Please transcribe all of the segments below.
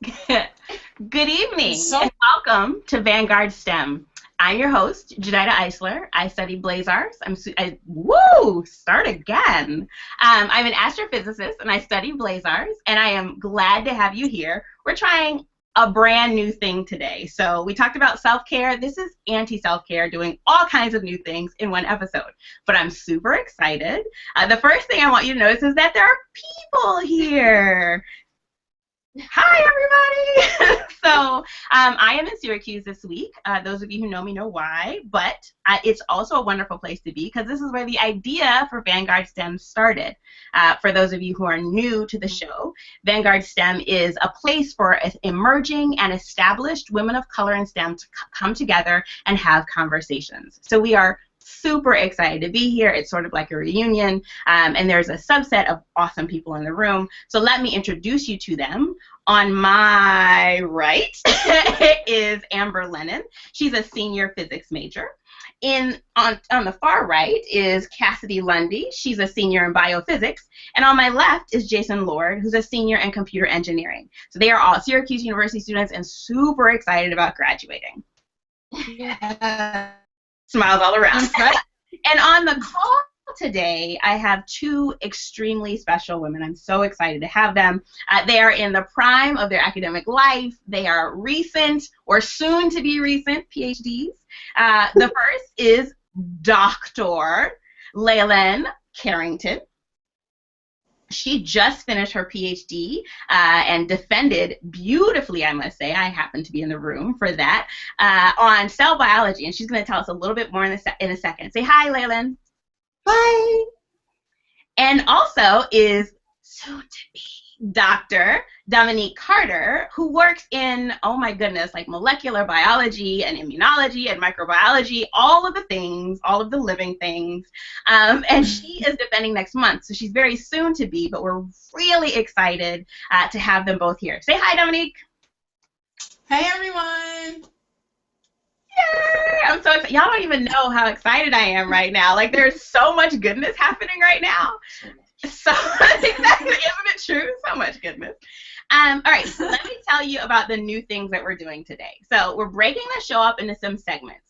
Good evening So and welcome to Vanguard STEM. I'm your host, Jadida Eisler. I study blazars. Start again. I'm an astrophysicist and I study blazars, and I am glad to have you here. We're trying a brand new thing today. So we talked about self-care. This is anti-self-care, doing all kinds of new things in one episode. But I'm super excited. The first thing I want you to notice is that there are people here. Hi, everybody. I am in Syracuse this week. Those of you who know me know why, but it's also a wonderful place to be because this is where the idea for Vanguard STEM started. For those of you who are new to the show, Vanguard STEM is a place for emerging and established women of color in STEM to come together and have conversations. So we are super excited to be here. It's sort of like a reunion, and there's a subset of awesome people in the room. So let me introduce you to them. On my right is Amber Lennon. She's a senior physics major. On the far right is Cassidy Lundy. She's a senior in biophysics. And on my left is Jason Lord, who's a senior in computer engineering. So they are all Syracuse University students and super excited about graduating. yeah. Smiles all around. And on the call today, I have two extremely special women. I'm so excited to have them. They are in the prime of their academic life. They are recent or soon to be recent PhDs. The first is Dr. Leolene Carrington. She just finished her PhD and defended beautifully, I must say. I happen to be in the room for that, on cell biology, and she's going to tell us a little bit more in a second. Say hi, Leylin. Hi. And also is soon-to-be Dr. Dominique Carter, who works in, oh my goodness, like molecular biology and immunology and microbiology, all of the things, all of the living things. And she is defending next month, so she's very soon to be, but we're really excited to have them both here. Say hi, Dominique. Hey, everyone. Yay! I'm so excited. Y'all don't even know how excited I am right now. Like, there's so much goodness happening right now. So, exactly, isn't it true? So much goodness. All right, so let me tell you about the new things that we're doing today. So we're breaking the show up into some segments.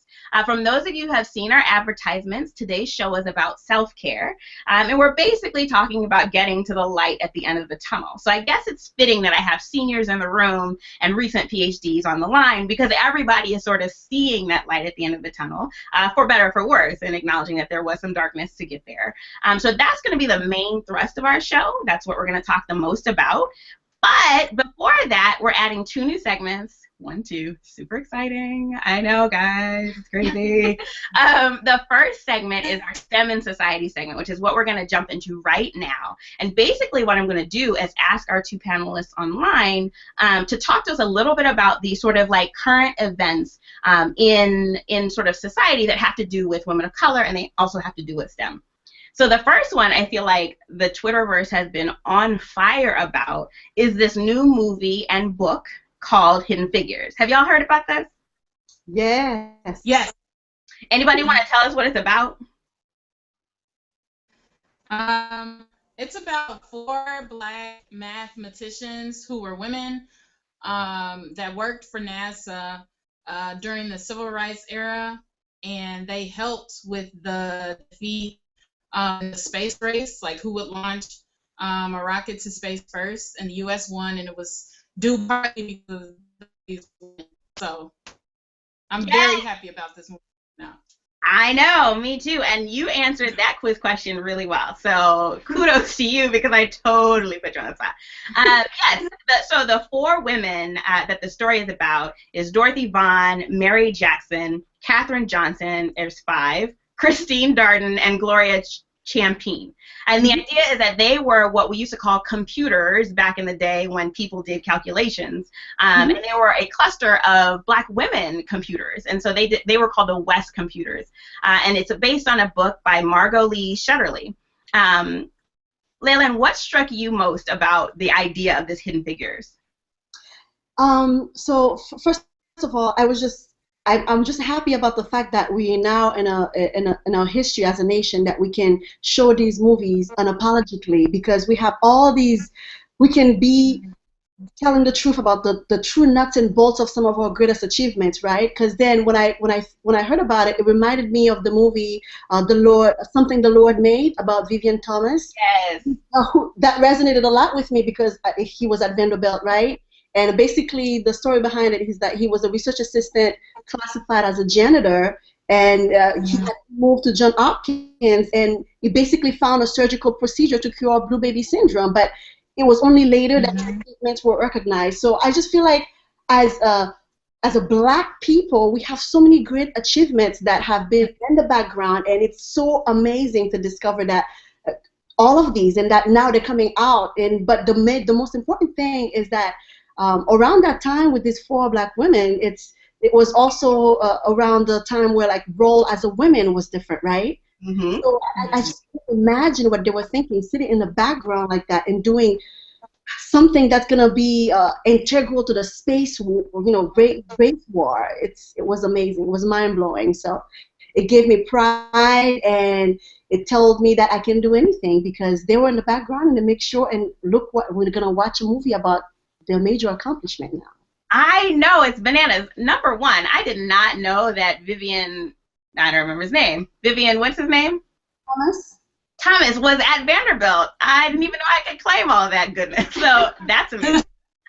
From those of you who have seen our advertisements, today's show is about self-care, and we're basically talking about getting to the light at the end of the tunnel. So I guess it's fitting that I have seniors in the room and recent PhDs on the line because everybody is sort of seeing that light at the end of the tunnel, for better or for worse, and acknowledging that there was some darkness to get there. So that's going to be the main thrust of our show. That's what we're going to talk the most about. But before that, we're adding two new segments. One, two, super exciting. I know, guys, it's crazy. The first segment is our STEM in Society segment, which is what we're going to jump into right now. And basically what I'm going to do is ask our two panelists online to talk to us a little bit about the sort of like current events in sort of society that have to do with women of color, and they also have to do with STEM. So the first one I feel like the Twitterverse has been on fire about is this new movie and book called Hidden Figures. Have y'all heard about this? Yes. Yes. Anybody want to tell us what it's about? It's about four black mathematicians who were women that worked for NASA during the Civil Rights era, and they helped with the defeat the space race, like who would launch a rocket to space first, and the U.S. won, and it was due partly because of these women. So I'm very happy about this movie now. I know, me too. And you answered that quiz question really well. So kudos to you because I totally put you on the spot. Yes, so the four women that the story is about is Dorothy Vaughan, Mary Jackson, Katherine Johnson, there's five, Christine Darden, and Gloria Champine. And the idea is that they were what we used to call computers back in the day when people did calculations. And they were a cluster of black women computers. And so they were called the West Computers. And it's based on a book by Margot Lee Shetterly. Leylin, what struck you most about the idea of this Hidden Figures? So first of all, I'm just happy about the fact that we are now in our history as a nation that we can show these movies unapologetically because we have all these, we can be telling the truth about the true nuts and bolts of some of our greatest achievements, right? Because then when I heard about it, it reminded me of the movie The Lord, Something the Lord Made, about Vivian Thomas. Yes. That resonated a lot with me because he was at Vanderbilt, right? And basically, the story behind it is that he was a research assistant classified as a janitor, and he had moved to Johns Hopkins, and he basically found a surgical procedure to cure blue baby syndrome. But it was only later that his achievements were recognized. So I just feel like, as a Black people, we have so many great achievements that have been in the background, and it's so amazing to discover that all of these, and that now they're coming out. And but the most important thing is that around that time with these 4 Black women, it was also around the time where like role as a woman was different, right? So I just can't imagine what they were thinking, sitting in the background like that and doing something that's gonna be integral to the space, race war. It was amazing. It was mind blowing. So it gave me pride, and it told me that I can do anything because they were in the background and they make sure. And look, what we're gonna watch a movie about their major accomplishment now. I know, it's bananas. Number one, I did not know that Vivian, I don't remember his name. Vivian, what's his name? Thomas was at Vanderbilt. I didn't even know I could claim all of that goodness. So that's amazing.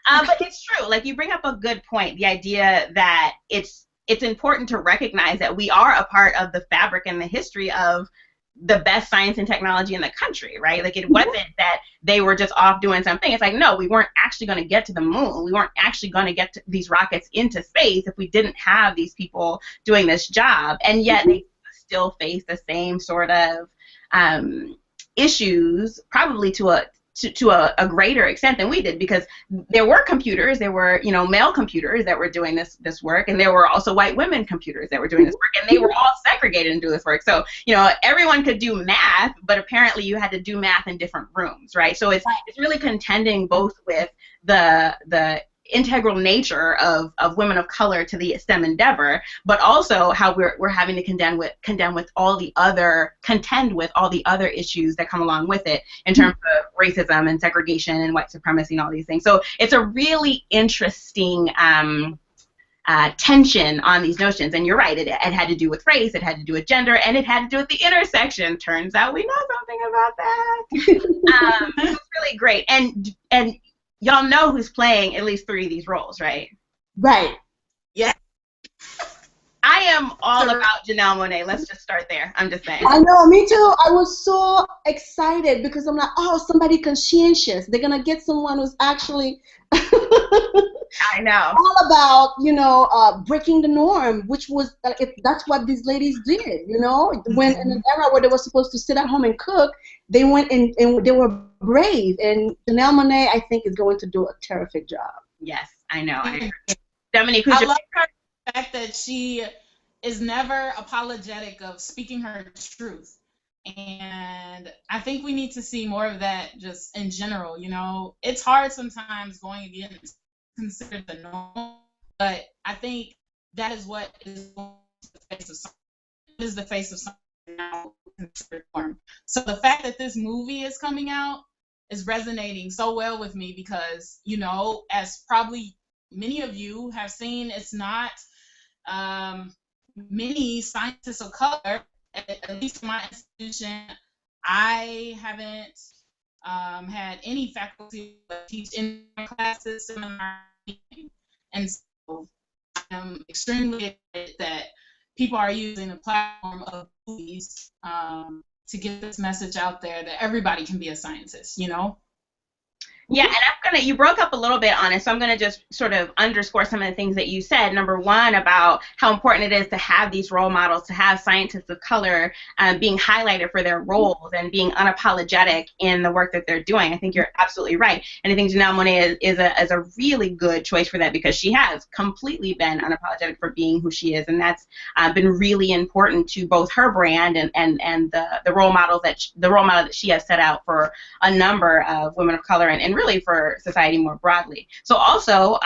But it's true. Like, you bring up a good point. The idea that it's important to recognize that we are a part of the fabric and the history of the best science and technology in the country, right? Like, it wasn't that they were just off doing something. It's like, no, we weren't actually going to get to the moon. We weren't actually going to get these rockets into space if we didn't have these people doing this job. And yet they still face the same sort of issues, probably to a greater extent than we did, because there were computers, there were male computers that were doing this work, and there were also white women computers that were doing this work, and they were all segregated and do this work. So everyone could do math, but apparently you had to do math in different rooms, right? So it's really contending both with the integral nature of women of color to the STEM endeavor, but also how we're having to contend with all the other issues that come along with it in terms of racism and segregation and white supremacy and all these things. So it's a really interesting tension on these notions. And you're right, it had to do with race, it had to do with gender, and it had to do with the intersection. Turns out we know something about that. It was really great. And y'all know who's playing at least 3 of these roles, right? Right. Yeah. I am all about Janelle Monáe. Let's just start there. I'm just saying. I know, me too. I was so excited because I'm like, oh, somebody conscientious. They're going to get someone who's actually I know. all about, breaking the norm, which was, that's what these ladies did, When in an era where they were supposed to sit at home and cook, they went and they were brave. And Janelle Monáe, I think, is going to do a terrific job. Yes, I know. I agree. Dominique, I love her fact that she is never apologetic of speaking her truth. And I think we need to see more of that just in general. It's hard sometimes going against considered the norm, but I think that is what is the face of something. It is the face of something now considered norm. So the fact that this movie is coming out is resonating so well with me because, as probably many of you have seen, it's not many scientists of color, at least in my institution. I haven't had any faculty that teach in my classes, and so I'm extremely excited that people are using the platform of movies to get this message out there that everybody can be a scientist, Yeah, and you broke up a little bit on it, so I'm going to just sort of underscore some of the things that you said. Number one, about how important it is to have these role models, to have scientists of color being highlighted for their roles and being unapologetic in the work that they're doing. I think you're absolutely right. And I think Janelle Monáe is a really good choice for that because she has completely been unapologetic for being who she is, and that's been really important to both her brand and the role model that she has set out for a number of women of color and really for society more broadly. So also,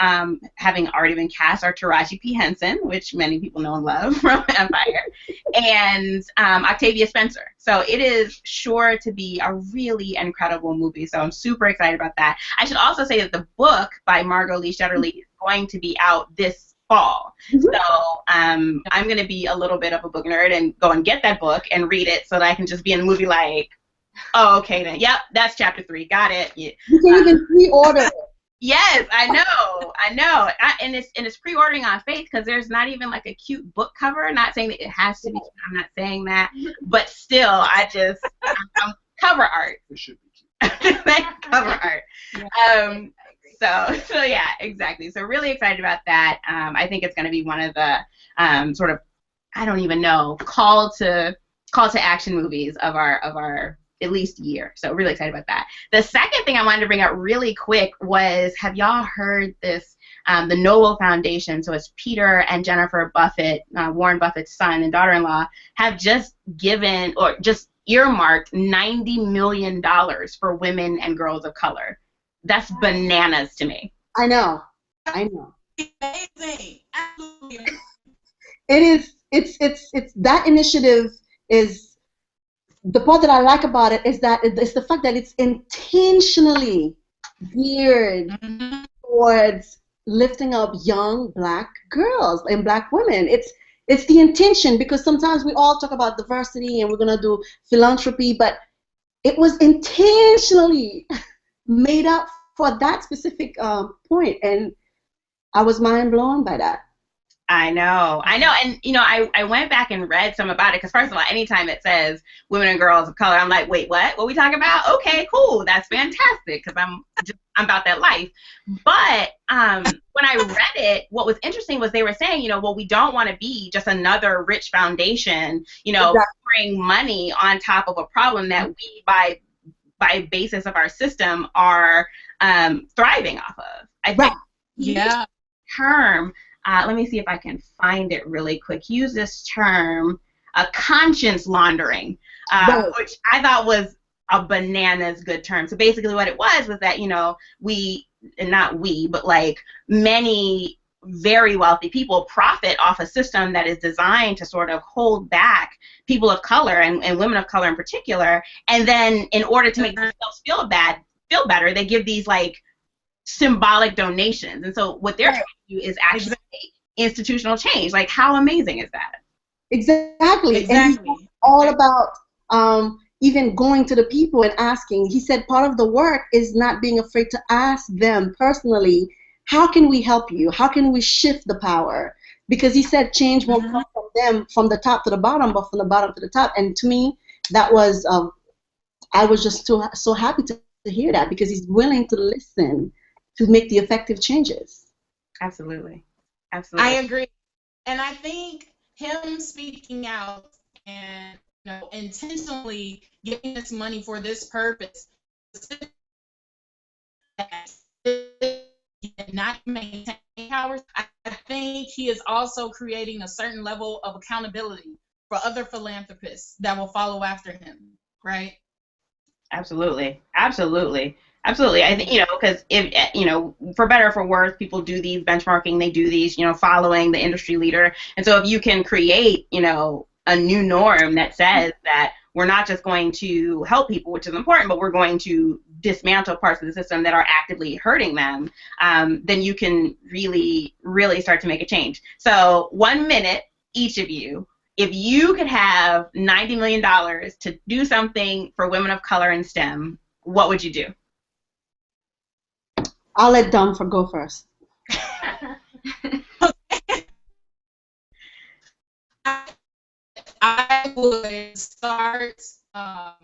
having already been cast are Taraji P. Henson, which many people know and love from Empire, and Octavia Spencer. So it is sure to be a really incredible movie. So I'm super excited about that. I should also say that the book by Margot Lee Shetterly is going to be out this fall. So I'm going to be a little bit of a book nerd and go and get that book and read it so that I can just be in the movie like, oh, okay then. Yep, that's chapter 3. Got it. Yeah. You can even pre-order it. Yes, I know. And it's pre-ordering on Faith because there's not even like a cute book cover. Not saying that it has to be. I'm not saying that, but still, I'm cover art. It should be cute. Cover art. So yeah, exactly. So really excited about that. I think it's going to be one of the sort of, I don't even know, call to action movies of our at least year. So really excited about that. The second thing I wanted to bring up really quick was, have y'all heard this? The Noble Foundation, so it's Peter and Jennifer Buffett, Warren Buffett's son and daughter-in-law, have just given or just earmarked $90 million for women and girls of color. That's bananas to me. I know. Amazing. Absolutely. It is. It's that initiative is. The part that I like about it is that it's the fact that it's intentionally geared towards lifting up young Black girls and Black women. It's the intention, because sometimes we all talk about diversity and we're gonna do philanthropy, but it was intentionally made up for that specific point, and I was mind blown by that. I know. And, I went back and read some about it because, first of all, anytime it says women and girls of color, I'm like, wait, what? What are we talking about? Okay, cool. That's fantastic because I'm about that life. But when I read it, what was interesting was they were saying, well, we don't want to be just another rich foundation, Exactly. pouring money on top of a problem that we, by basis of our system, are thriving off of. I think Yeah. term. Let me see if I can find it really quick. Use this term, conscience laundering, which I thought was a bananas good term. So basically what it was that, but like many very wealthy people profit off a system that is designed to sort of hold back people of color and women of color in particular. And then in order to make themselves feel better, they give these like symbolic donations. And so what they're trying to do is actually institutional change. Like, how amazing is that? Exactly. And it's all about even going to the people and asking. He said part of the work is not being afraid to ask them personally, how can we help you? How can we shift the power? Because he said change won't come from them from the top to the bottom, but from the bottom to the top. And to me, that was, I was just so happy to hear that, because he's willing to listen to make the effective changes. Absolutely. I agree. And I think him speaking out and intentionally giving this money for this purpose, not maintain powers, I think he is also creating a certain level of accountability for other philanthropists that will follow after him, right? Absolutely. I think, because if, for better or for worse, people do these benchmarking, they do these, following the industry leader. And so if you can create, a new norm that says that we're not just going to help people, which is important, but we're going to dismantle parts of the system that are actively hurting them, then you can really, really start to make a change. So 1 minute, each of you, if you could have $90 million to do something for women of color in STEM, what would you do? I'll let Dom go first. I would start a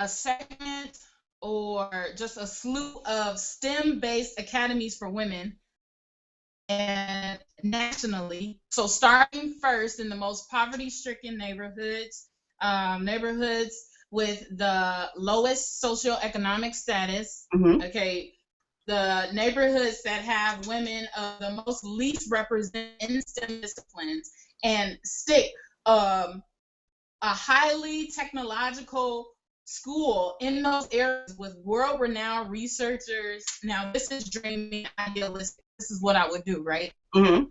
segment or just a slew of STEM-based academies for women, and nationally. So starting first in the most poverty-stricken neighborhoods with the lowest socioeconomic status, okay, the neighborhoods that have women of the most least represented in STEM disciplines, and stick a highly technological school in those areas with world-renowned researchers. Now, this is dreaming, idealistic. This is what I would do, right? Mm-hmm.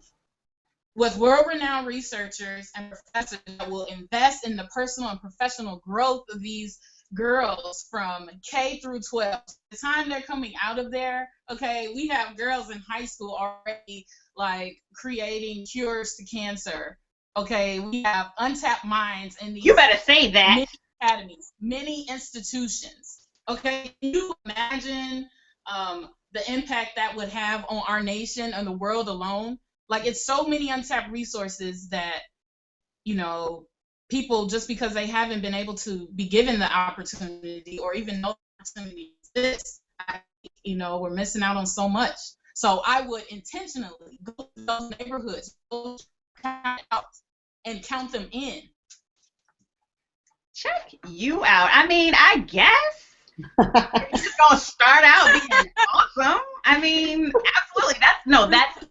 With world-renowned researchers and professors that will invest in the personal and professional growth of these girls from K through 12. The time they're coming out of there, okay, we have girls in high school already like creating cures to cancer. Okay, we have untapped minds in these. You better say that. Many academies, many institutions. Okay, can you imagine the impact that would have on our nation and the world alone? Like, it's so many untapped resources that, you know, people, just because they haven't been able to be given the opportunity or even know the opportunity exists, you know, we're missing out on so much. So I would intentionally go to those neighborhoods, go out and count them in. Check you out. I mean, I guess you're just gonna start out being awesome. I mean, absolutely. That's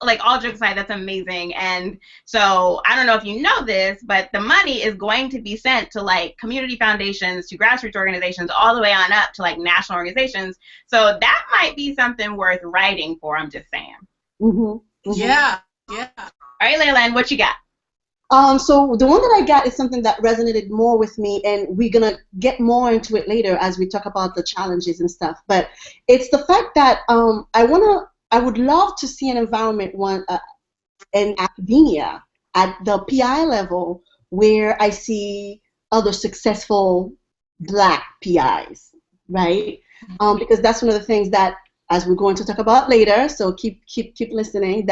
like, all jokes aside, that's amazing. And so I don't know if you know this, but the money is going to be sent to like community foundations, to grassroots organizations, all the way on up to like national organizations. So that might be something worth writing for. I'm just saying. Mm-hmm. Yeah. Yeah. All right, Leolene, what you got? So the one that I got is something that resonated more with me, and we're gonna get more into it later as we talk about the challenges and stuff. But it's the fact that I would love to see an environment in academia at the PI level where I see other successful Black PIs, right? Because that's one of the things that, as we're going to talk about later, so keep listening,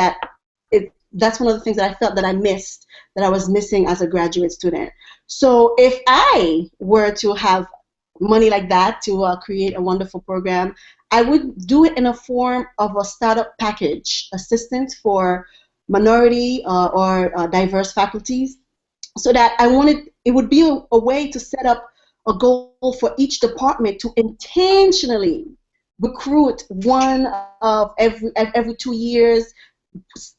that's one of the things that I felt that I missed, that I was missing as a graduate student. So if I were to have money like that to create a wonderful program, I would do it in a form of a startup package, assistance for minority or diverse faculties, so that it would be a way to set up a goal for each department to intentionally recruit one of every 2 years,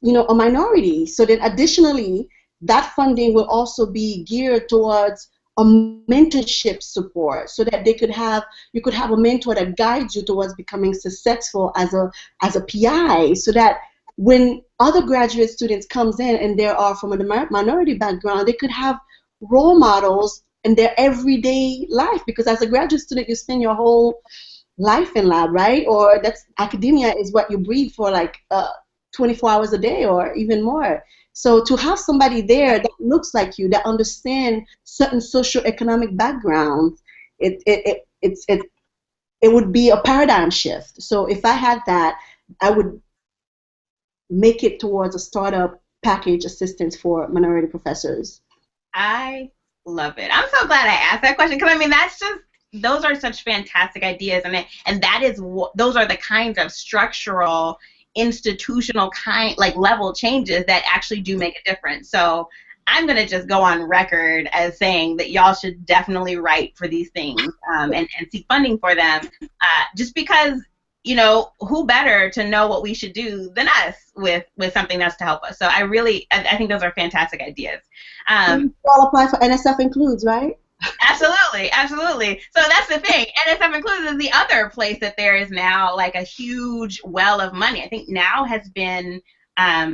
you know, a minority. So then additionally, that funding will also be geared towards a mentorship support, so that you could have a mentor that guides you towards becoming successful as a PI, so that when other graduate students comes in and they are from a minority background, they could have role models in their everyday life, because as a graduate student you spend your whole life in lab, right? Or that's academia is what you breathe for, like 24 hours a day or even more. So to have somebody there that looks like you, that understands certain socioeconomic backgrounds, it would be a paradigm shift. So if I had that, I would make it towards a startup package assistance for minority professors. I love it. I'm so glad I asked that question, because I mean, those are such fantastic ideas, and that is those are the kinds of structural, institutional level changes that actually do make a difference. So I'm going to just go on record as saying that y'all should definitely write for these things and seek funding for them, just because, you know, who better to know what we should do than us with something that's to help us. So I think those are fantastic ideas. All apply for NSF Includes, right? Absolutely, absolutely. So that's the thing. NSF Includes is the other place that there is now like a huge well of money. I think now has been,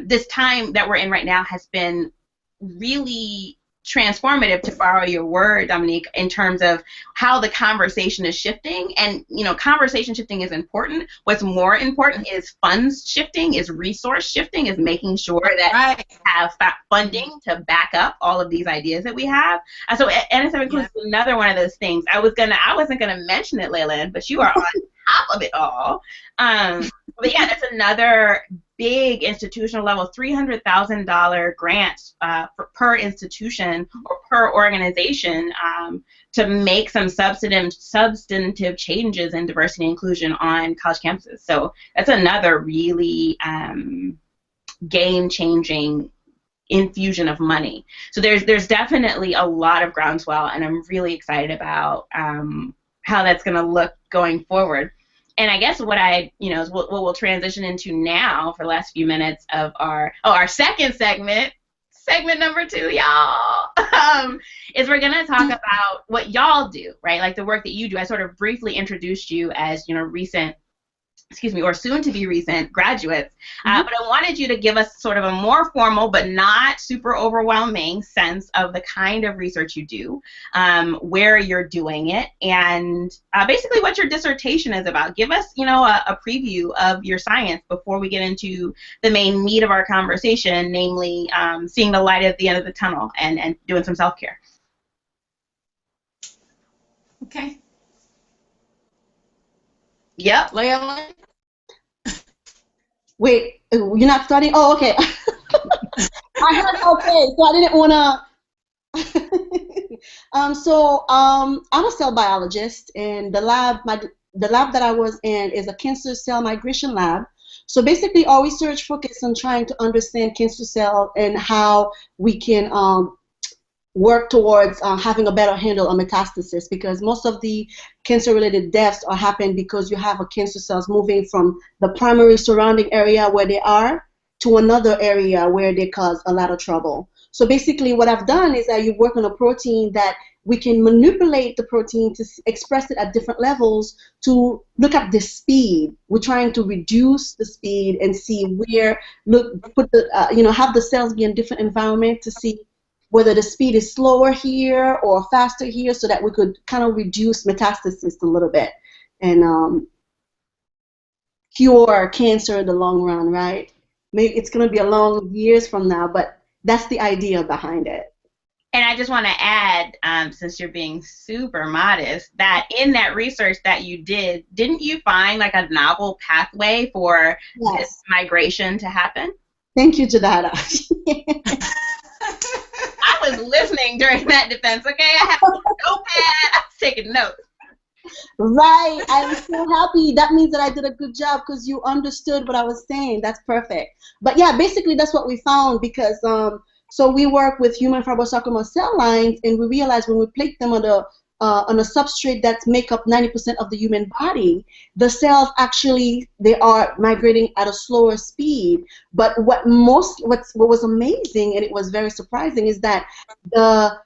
this time that we're in right now has been really transformative, to borrow your word, Dominique, in terms of how the conversation is shifting. And, you know, conversation shifting is important. What's more important is funds shifting, is resource shifting, is making sure that we have funding to back up all of these ideas that we have. So NSF Includes is another one of those things. I wasn't gonna mention it, Leolene, but you are on top of it all. But yeah, that's another big institutional level, $300,000 grants per institution or per organization to make some substantive changes in diversity and inclusion on college campuses. So that's another really game-changing infusion of money. So there's definitely a lot of groundswell, and I'm really excited about how that's going to look going forward. And I guess what we'll transition into now for the last few minutes of our second segment, segment number 2, y'all, is we're gonna talk about what y'all do, right? Like the work that you do. I sort of briefly introduced you as, recent, or soon to be recent graduates. But I wanted you to give us sort of a more formal but not super overwhelming sense of the kind of research you do, where you're doing it, and basically what your dissertation is about. Give us, a preview of your science before we get into the main meat of our conversation, namely seeing the light at the end of the tunnel and doing some self-care. Okay. Yep. Leolene? Wait, you're not studying? Oh, okay. I heard okay, so I didn't want to. I'm a cell biologist, and the lab that I was in is a cancer cell migration lab. So basically, our research focuses on trying to understand cancer cell and how we can work towards having a better handle on metastasis, because most of the cancer-related deaths are happening because you have a cancer cells moving from the primary surrounding area where they are to another area where they cause a lot of trouble. So basically what I've done is that you work on a protein that we can manipulate the protein to express it at different levels to look at the speed. We're trying to reduce the speed and see where, have the cells be in different environment to see whether the speed is slower here or faster here, so that we could kind of reduce metastasis a little bit and cure cancer in the long run, right? Maybe it's going to be a long years from now, but that's the idea behind it. And I just want to add, since you're being super modest, that in that research that you did, didn't you find like a novel pathway for this migration to happen? Thank you, Jadada. I was listening during that defense, okay? I have a notepad. I was taking notes. Right. I'm so happy. That means that I did a good job because you understood what I was saying. That's perfect. But yeah, basically that's what we found, because so we work with human fibrosarcoma cell lines, and we realized when we plate them on a substrate that make up 90% of the human body, the cells actually, they are migrating at a slower speed. But what was amazing, and it was very surprising, is that the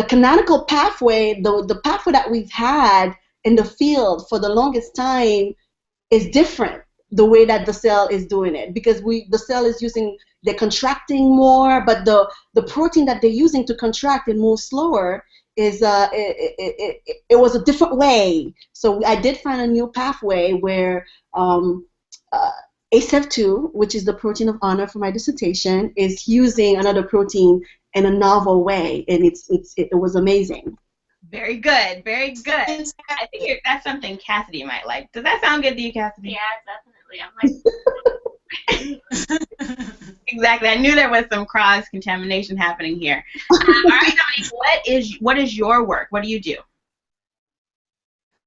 canonical pathway, the pathway that we've had in the field for the longest time is different, the way that the cell is doing it, because the cell is they're contracting more, but the protein that they're using to contract and move slower is it was a different way. So I did find a new pathway where ACEF2, which is the protein of honor for my dissertation, is using another protein in a novel way, and it was amazing. Very good, very good. I think that's something Cassidy might like. Does that sound good to you, Cassidy? Yeah, definitely. I'm like. Exactly. I knew there was some cross-contamination happening here. All right, Dominique, what is your work? What do you do?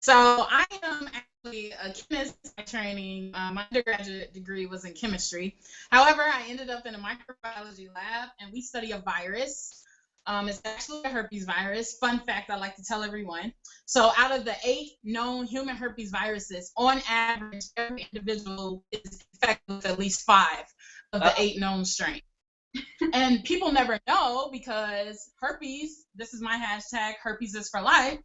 So I am actually a chemist by training. My undergraduate degree was in chemistry. However, I ended up in a microbiology lab, and we study a virus. It's actually a herpes virus. Fun fact I like to tell everyone. So out of the 8 known human herpes viruses, on average, every individual is infected with at least 5 of the 8 known strains. And people never know, because herpes, this is my hashtag, herpes is for life.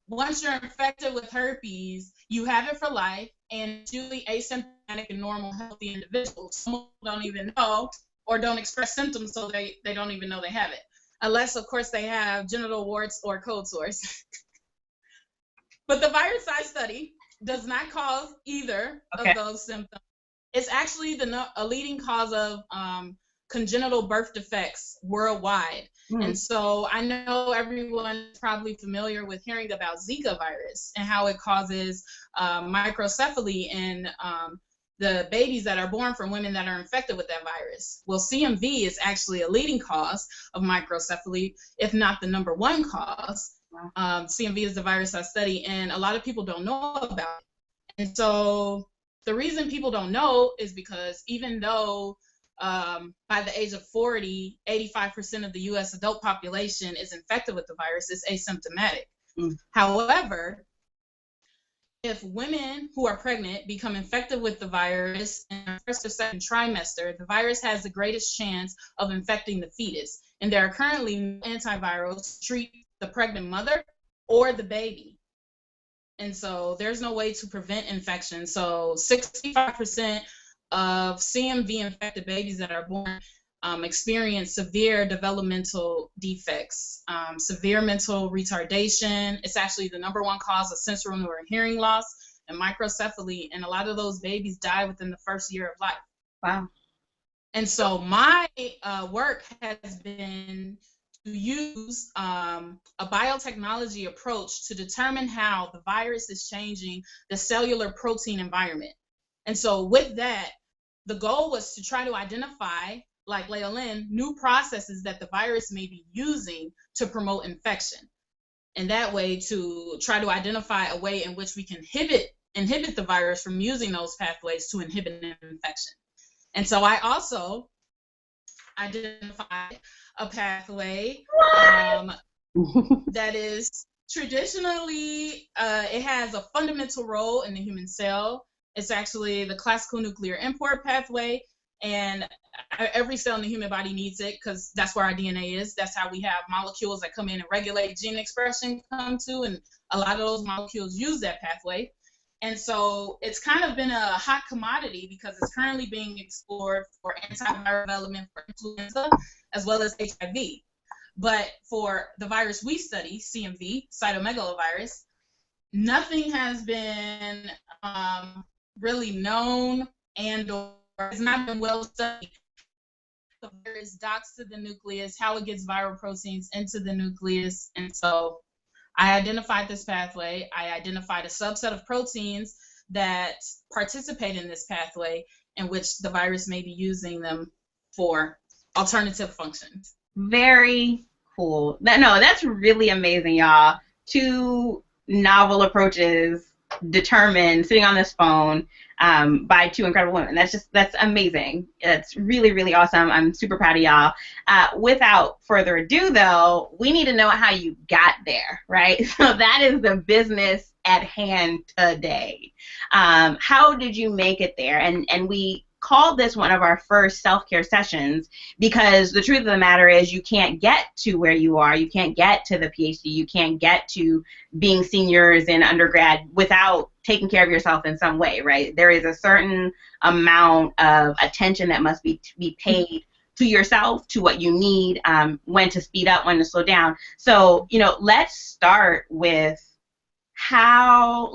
Once you're infected with herpes, you have it for life, and it's usually asymptomatic in normal, healthy individuals. Some don't even know or don't express symptoms, so they don't even know they have it. Unless, of course, they have genital warts or cold sores. But the virus I study does not cause either of those symptoms. It's actually a leading cause of congenital birth defects worldwide. And so I know everyone's probably familiar with hearing about Zika virus and how it causes microcephaly in the babies that are born from women that are infected with that virus. Well, CMV is actually a leading cause of microcephaly, if not the #1 cause. CMV is the virus I study, and a lot of people don't know about it. And so the reason people don't know is because even though by the age of 40, 85% of the U.S. adult population is infected with the virus, it's asymptomatic. However, if women who are pregnant become infected with the virus and are or second trimester, the virus has the greatest chance of infecting the fetus. And there are currently no antivirals to treat the pregnant mother or the baby. And so there's no way to prevent infection. So 65% of CMV infected babies that are born experience severe developmental defects, severe mental retardation. It's actually the #1 cause of sensorineural hearing loss and microcephaly, and a lot of those babies die within the first year of life. Wow. And so my work has been to use a biotechnology approach to determine how the virus is changing the cellular protein environment. And so with that, the goal was to try to identify, like Leolene, new processes that the virus may be using to promote infection. And that way to try to identify a way in which we can inhibit the virus from using those pathways to inhibit an infection. And so I also identified a pathway that is traditionally, it has a fundamental role in the human cell. It's actually the classical nuclear import pathway, and every cell in the human body needs it because that's where our DNA is. That's how we have molecules that come in and regulate gene expression come to, and a lot of those molecules use that pathway. And so it's kind of been a hot commodity because it's currently being explored for antiviral development for influenza as well as HIV. But for the virus we study, CMV, cytomegalovirus, nothing has been really known and or has not been well studied. The virus docks to the nucleus, how it gets viral proteins into the nucleus. And so I identified this pathway. I identified a subset of proteins that participate in this pathway in which the virus may be using them for alternative functions. Very cool. That's really amazing, y'all. 2 novel approaches determined sitting on this phone by 2 incredible women. That's amazing. It's really, really awesome. I'm super proud of y'all. Without further ado, though, we need to know how you got there, right? So that is the business at hand today. How did you make it there? And we called this one of our first self-care sessions because the truth of the matter is you can't get to where you are. You can't get to the PhD. You can't get to being seniors in undergrad without taking care of yourself in some way, right? There is a certain amount of attention that must be paid to yourself, to what you need, when to speed up, when to slow down. So, let's start with how,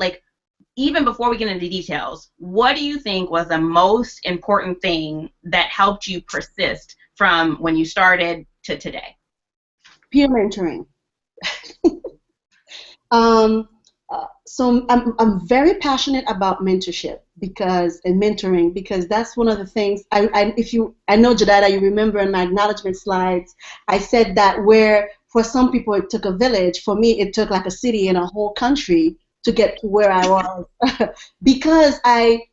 even before we get into details, what do you think was the most important thing that helped you persist from when you started to today? Peer mentoring. So I'm very passionate about mentorship and mentoring because that's one of the things. I know, Jadida, you remember in my acknowledgement slides, I said that where for some people it took a village, for me it took like a city and a whole country to get to where I was because I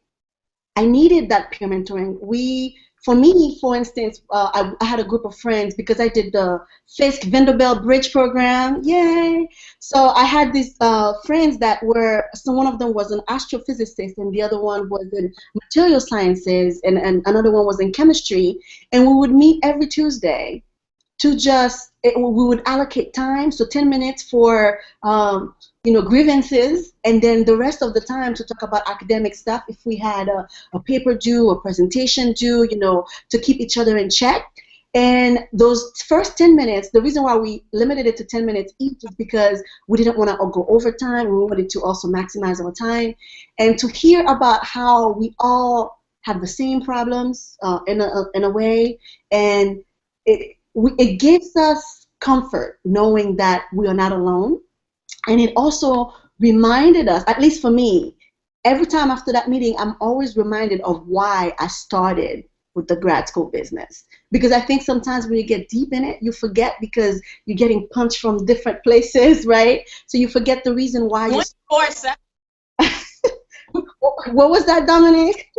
needed that peer mentoring. For me, for instance, I had a group of friends because I did the Fisk Vanderbilt Bridge program. Yay! So I had these friends that so one of them was an astrophysicist and the other one was in material sciences and another one was in chemistry. And we would meet every Tuesday to we would allocate time, so 10 minutes for grievances, and then the rest of the time to talk about academic stuff if we had a paper due, a presentation due, to keep each other in check. And those first 10 minutes, the reason why we limited it to 10 minutes each is because we didn't want to go overtime. We wanted to also maximize our time and to hear about how we all have the same problems in a way, and it gives us comfort knowing that we are not alone. And it also reminded us, at least for me, every time after that meeting, I'm always reminded of why I started with the grad school business. Because I think sometimes when you get deep in it, you forget because you're getting punched from different places, right? So you forget the reason why you... 24/7. What was that, Dominique?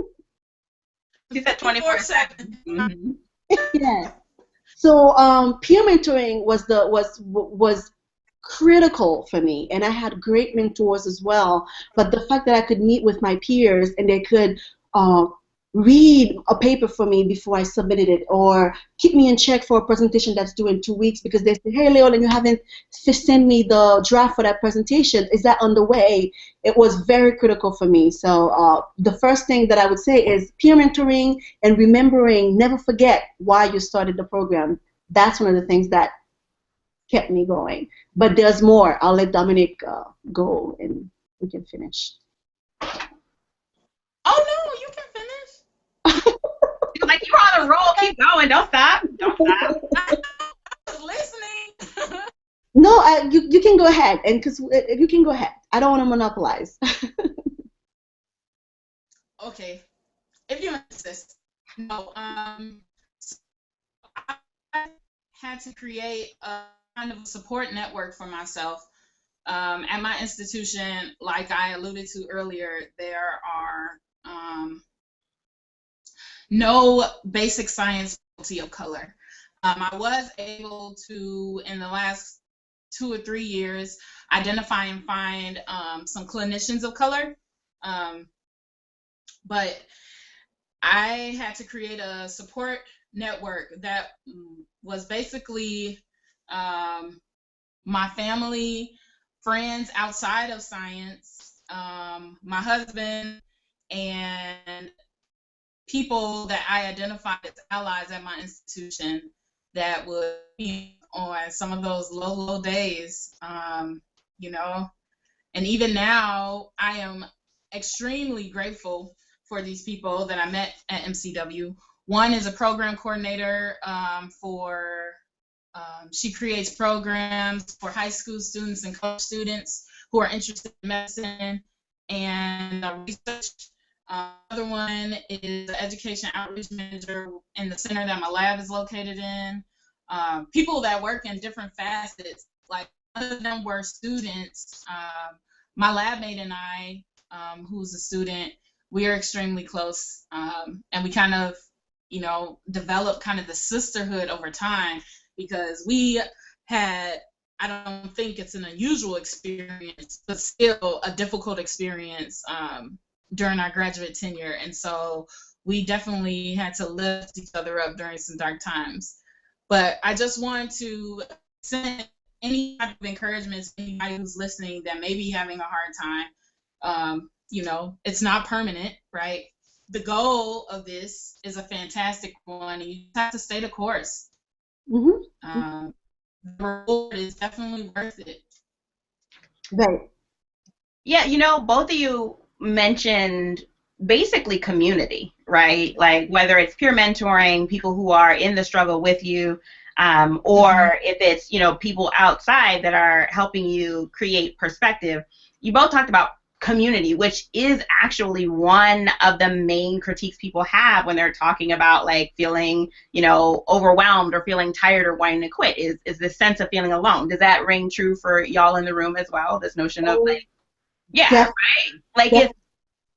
You said 24/7. Mm-hmm. Yeah. So peer mentoring was critical for me, and I had great mentors as well. But the fact that I could meet with my peers and they could read a paper for me before I submitted it, or keep me in check for a presentation that's due in 2 weeks, because they say, hey, Leolene, you haven't sent me the draft for that presentation. Is that on the way? It was very critical for me. So the first thing that I would say is peer mentoring and remembering, never forget why you started the program. That's one of the things that kept me going. But there's more. I'll let Dominique go and we can finish. Oh no, you can finish. Like, you're on a roll. Keep going. Don't stop. Don't stop. I was listening. No, you can go ahead, and because you can go ahead. I don't want to monopolize. Okay, if you insist. No, so I had to create a kind of a support network for myself. At my institution, like I alluded to earlier, there are no basic science faculty of color. I was able to, in the last 2 or 3 years, identify and find some clinicians of color, but I had to create a support network that was basically my family, friends outside of science, my husband, and people that I identified as allies at my institution that would be on some of those low days, you know. And even now, I am extremely grateful for these people that I met at MCW. One is a program coordinator she creates programs for high school students and college students who are interested in medicine and research. Another one is the education outreach manager in the center that my lab is located in. People that work in different facets, like one of them were students. My lab mate and I, who's a student, we are extremely close, and we kind of, you know, developed kind of the sisterhood over time, because we had, I don't think it's an unusual experience, but still a difficult experience during our graduate tenure. And so we definitely had to lift each other up during some dark times. But I just want to send any type of encouragement to anybody who's listening that may be having a hard time. You know, it's not permanent, right? The goal of this is a fantastic one, and you have to stay the course. Mm-hmm. The reward is definitely worth it. Right. Yeah, you know, both of you mentioned basically community, right? Like, whether it's peer mentoring, people who are in the struggle with you, or if it's, you know, people outside that are helping you create perspective. You both talked about community, which is actually one of the main critiques people have when they're talking about, like, feeling, you know, overwhelmed or feeling tired or wanting to quit, is this sense of feeling alone. Does that ring true for y'all in the room as well? This notion of, like, right? Like,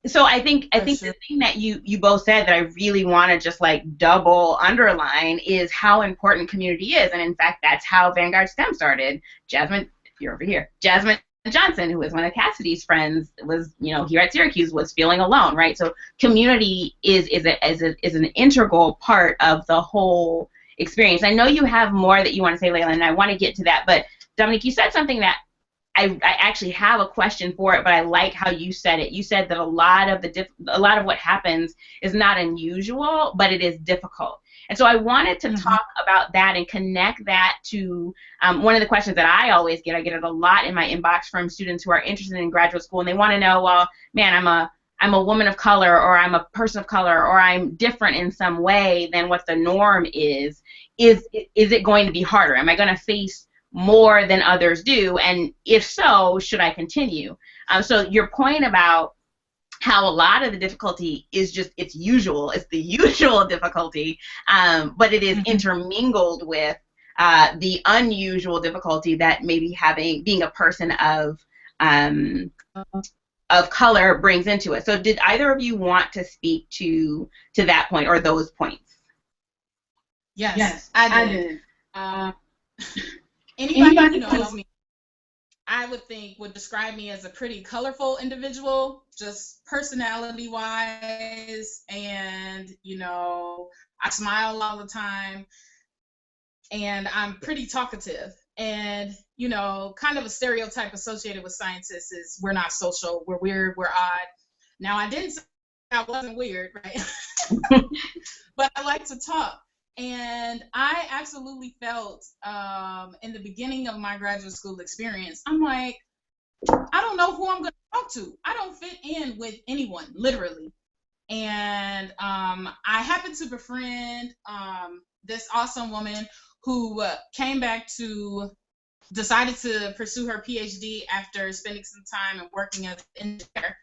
so I think the thing that you both said that I really want to just, like, double underline is how important community is. And in fact, that's how VanguardSTEM started. Jasmine, you're over here. Jasmine Johnson, who was one of Cassidy's friends, was, you know, here at Syracuse, was feeling alone, right? So community is an integral part of the whole experience. I know you have more that you want to say, Leolene, and I want to get to that, but Dominique, you said something that I actually have a question for it, but I like how you said it. You said that a lot of what happens is not unusual, but it is difficult. And so I wanted to talk about that and connect that to one of the questions that I always get. I get it a lot in my inbox from students who are interested in graduate school, and they want to know, well, man, I'm a woman of color, or I'm a person of color, or I'm different in some way than what the norm is. Is it going to be harder? Am I going to face more than others do? And if so, should I continue? So your point about how a lot of the difficulty is just it's the usual difficulty, but it is intermingled with the unusual difficulty that maybe being a person of color brings into it. So did either of you want to speak to that point or those points? Yes, I did. Anybody who knows me I would think would describe me as a pretty colorful individual, just personality wise. And, you know, I smile all the time and I'm pretty talkative. And, you know, kind of a stereotype associated with scientists is we're not social, we're weird, we're odd. Now, I didn't say I wasn't weird, right? But I like to talk. And I absolutely felt in the beginning of my graduate school experience, I'm like, I don't know who I'm going to talk to. I don't fit in with anyone, literally. And I happened to befriend this awesome woman who came back to, decided to pursue her PhD after spending some time and working as an engineer.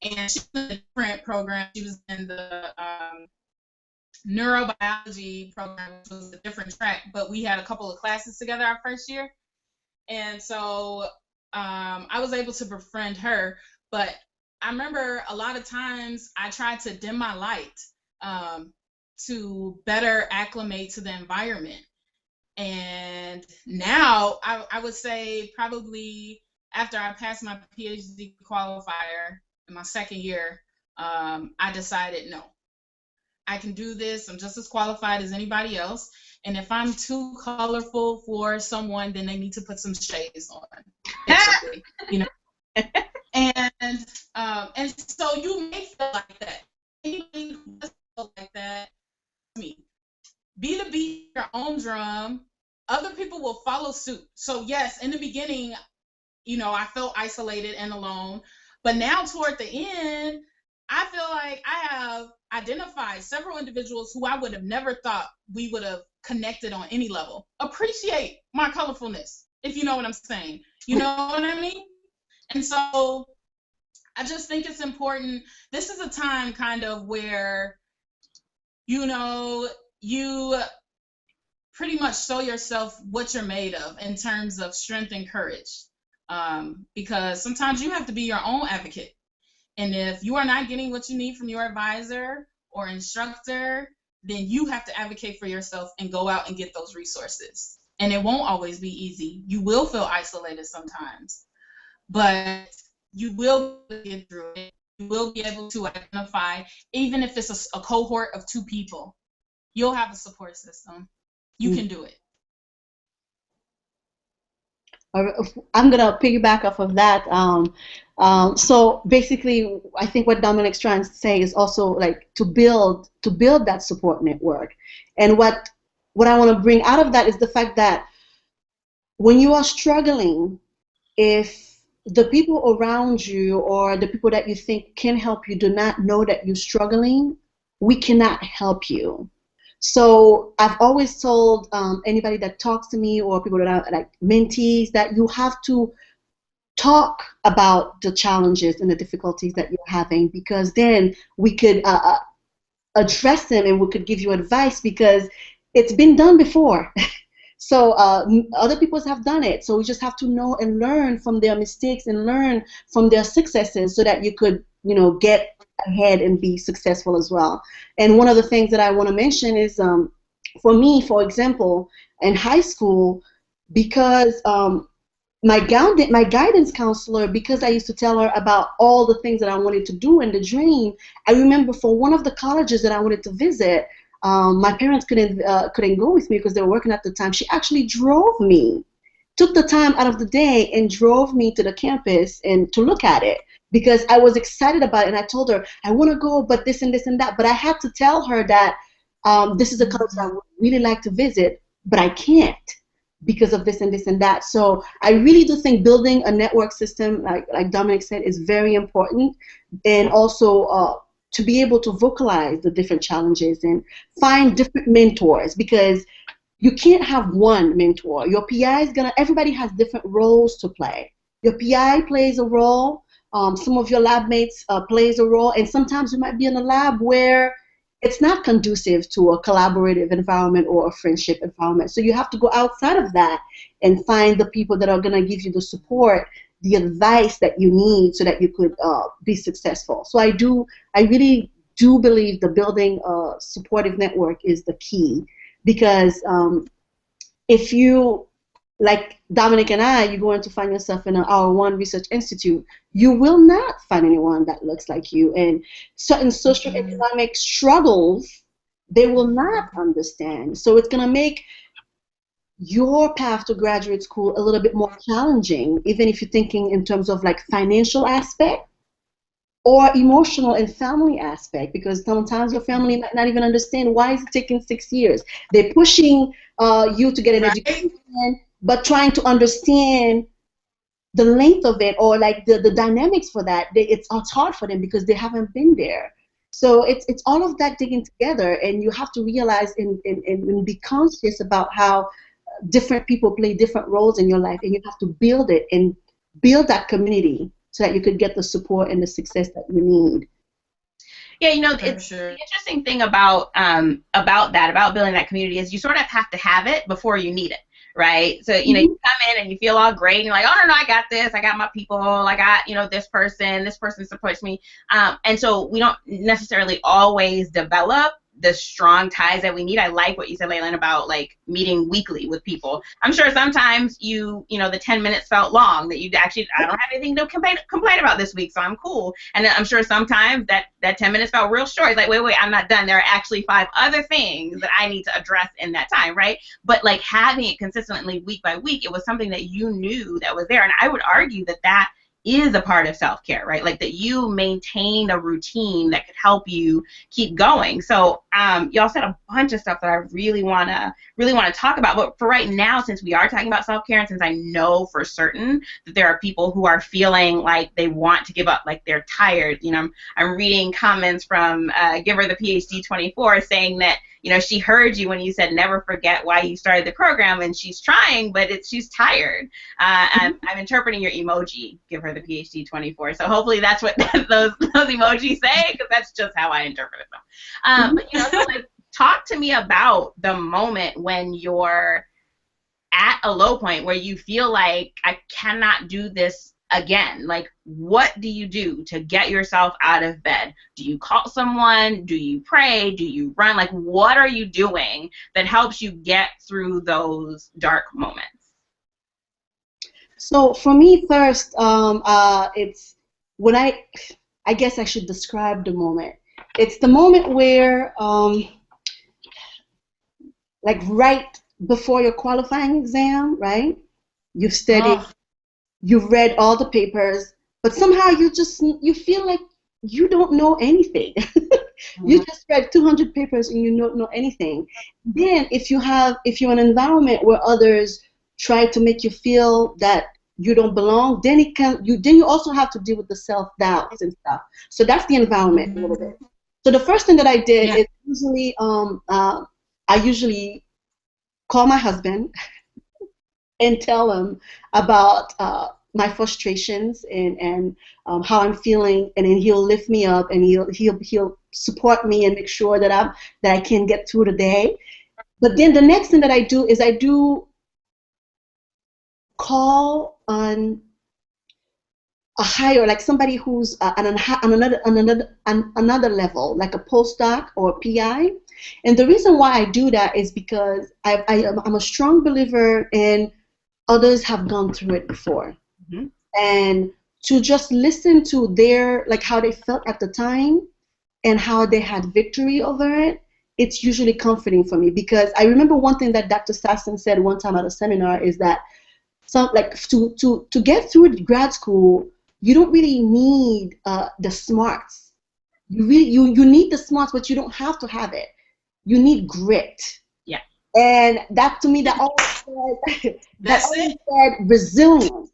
And she was in a different program. She was in the neurobiology program, which was a different track, but we had a couple of classes together our first year. And so I was able to befriend her. But I remember a lot of times I tried to dim my light to better acclimate to the environment. And now I would say probably after I passed my PhD qualifier in my second year, I decided, no, I can do this. I'm just as qualified as anybody else. And if I'm too colorful for someone, then they need to put some shades on, basically, you know. And so you may feel like that. Anybody who does feel like that, me. Be the beat your own drum. Other people will follow suit. So yes, in the beginning, you know, I felt isolated and alone. But now toward the end, I feel like I have identified several individuals who I would have never thought we would have connected on any level. Appreciate my colorfulness, if you know what I'm saying. You know what I mean? And so I just think it's important. This is a time kind of where, you know, you pretty much show yourself what you're made of in terms of strength and courage. Because sometimes you have to be your own advocate. And if you are not getting what you need from your advisor or instructor, then you have to advocate for yourself and go out and get those resources. And it won't always be easy. You will feel isolated sometimes, but you will get through it. You will be able to identify, even if it's a cohort of 2 people, you'll have a support system. You can do it. I'm gonna piggyback off of that. So basically, I think what Dominique's trying to say is also like to build that support network. And what I want to bring out of that is the fact that when you are struggling, if the people around you or the people that you think can help you do not know that you're struggling, we cannot help you. So I've always told anybody that talks to me or people that are like mentees that you have to talk about the challenges and the difficulties that you're having, because then we could address them and we could give you advice, because it's been done before. So other people have done it. So we just have to know and learn from their mistakes and learn from their successes so that you could, you know, get ahead and be successful as well. And one of the things that I want to mention is, for me, for example, in high school, because my guidance counselor, because I used to tell her about all the things that I wanted to do in the dream, I remember for one of the colleges that I wanted to visit, my parents couldn't go with me because they were working at the time. She actually drove me, took the time out of the day and drove me to the campus and to look at it, because I was excited about it. And I told her, I want to go, but this and this and that. But I had to tell her that this is a college that I would really like to visit, but I can't because of this and this and that. So I really do think building a network system, like Dominique said, is very important. And also to be able to vocalize the different challenges and find different mentors, because you can't have one mentor. Your PI is everybody has different roles to play. Your PI plays a role. Some of your lab mates plays a role, and sometimes you might be in a lab where it's not conducive to a collaborative environment or a friendship environment. So you have to go outside of that and find the people that are going to give you the support, the advice that you need so that you could be successful. So I really do believe the building a supportive network is the key, because if you like Dominic and I, you're going to find yourself in our one research institute, you will not find anyone that looks like you. And certain socioeconomic struggles, they will not understand. So it's going to make your path to graduate school a little bit more challenging, even if you're thinking in terms of like financial aspect or emotional and family aspect, because sometimes your family might not even understand why is it taking 6 years. They're pushing you to get an education, but trying to understand the length of it or like the dynamics for that, it's hard for them because they haven't been there. So it's all of that digging together, and you have to realize and be conscious about how different people play different roles in your life, and you have to build it and build that community so that you could get the support and the success that you need. Yeah, you know, it's the interesting thing about that, about building that community, is you sort of have to have it before you need it, right? So, you know, you come in and you feel all great, and you're like, oh, no, I got this, I got my people, I got, you know, this person supports me. And so we don't necessarily always develop the strong ties that we need. I like what you said, Leolene, about like meeting weekly with people. I'm sure sometimes you know, the 10 minutes felt long, that you actually, I don't have anything to complain about this week, so I'm cool. And then I'm sure sometimes that 10 minutes felt real short. It's like, wait, I'm not done. There are actually 5 other things that I need to address in that time, right? But like having it consistently week by week, it was something that you knew that was there. And I would argue that is a part of self-care, right? Like that you maintain a routine that could help you keep going. So y'all said a bunch of stuff that I really want to talk about. But for right now, since we are talking about self-care, and since I know for certain that there are people who are feeling like they want to give up, like they're tired. You know, I'm reading comments from Give Her the PhD 24 saying that, you know, she heard you when you said never forget why you started the program, and she's trying, but she's tired. I'm interpreting your emoji, Give Her the PhD 24. So hopefully that's what those emojis say, because that's just how I interpreted them. But you know, so like, talk to me about the moment when you're at a low point where you feel like I cannot do this again. Like, what do you do to get yourself out of bed? Do you call someone? Do you pray? Do you run? Like, what are you doing that helps you get through those dark moments? So for me, first, it's when I guess I should describe the moment. It's the moment where, like right before your qualifying exam, right? You've studied, you've read all the papers, but somehow you feel like you don't know anything. You just read 200 papers and you don't know anything. Then if you're in an environment where others try to make you feel that you don't belong, then you also have to deal with the self-doubts and stuff. So that's the environment a little bit. So the first thing that I did is usually I usually call my husband and tell him about my frustrations and how I'm feeling, and then he'll lift me up and he'll support me and make sure that I can get through the day. But then the next thing that I do is I do call on a higher, like somebody who's on another level, like a postdoc or a PI. And the reason why I do that is because I'm a strong believer in others have gone through it before. And to just listen to like how they felt at the time and how they had victory over it, it's usually comforting for me. Because I remember one thing that Dr. Sasson said one time at a seminar is that to get through grad school, you don't really need the smarts. You need the smarts, but you don't have to have it. You need grit. Yeah. And that, to me, that always said resilience.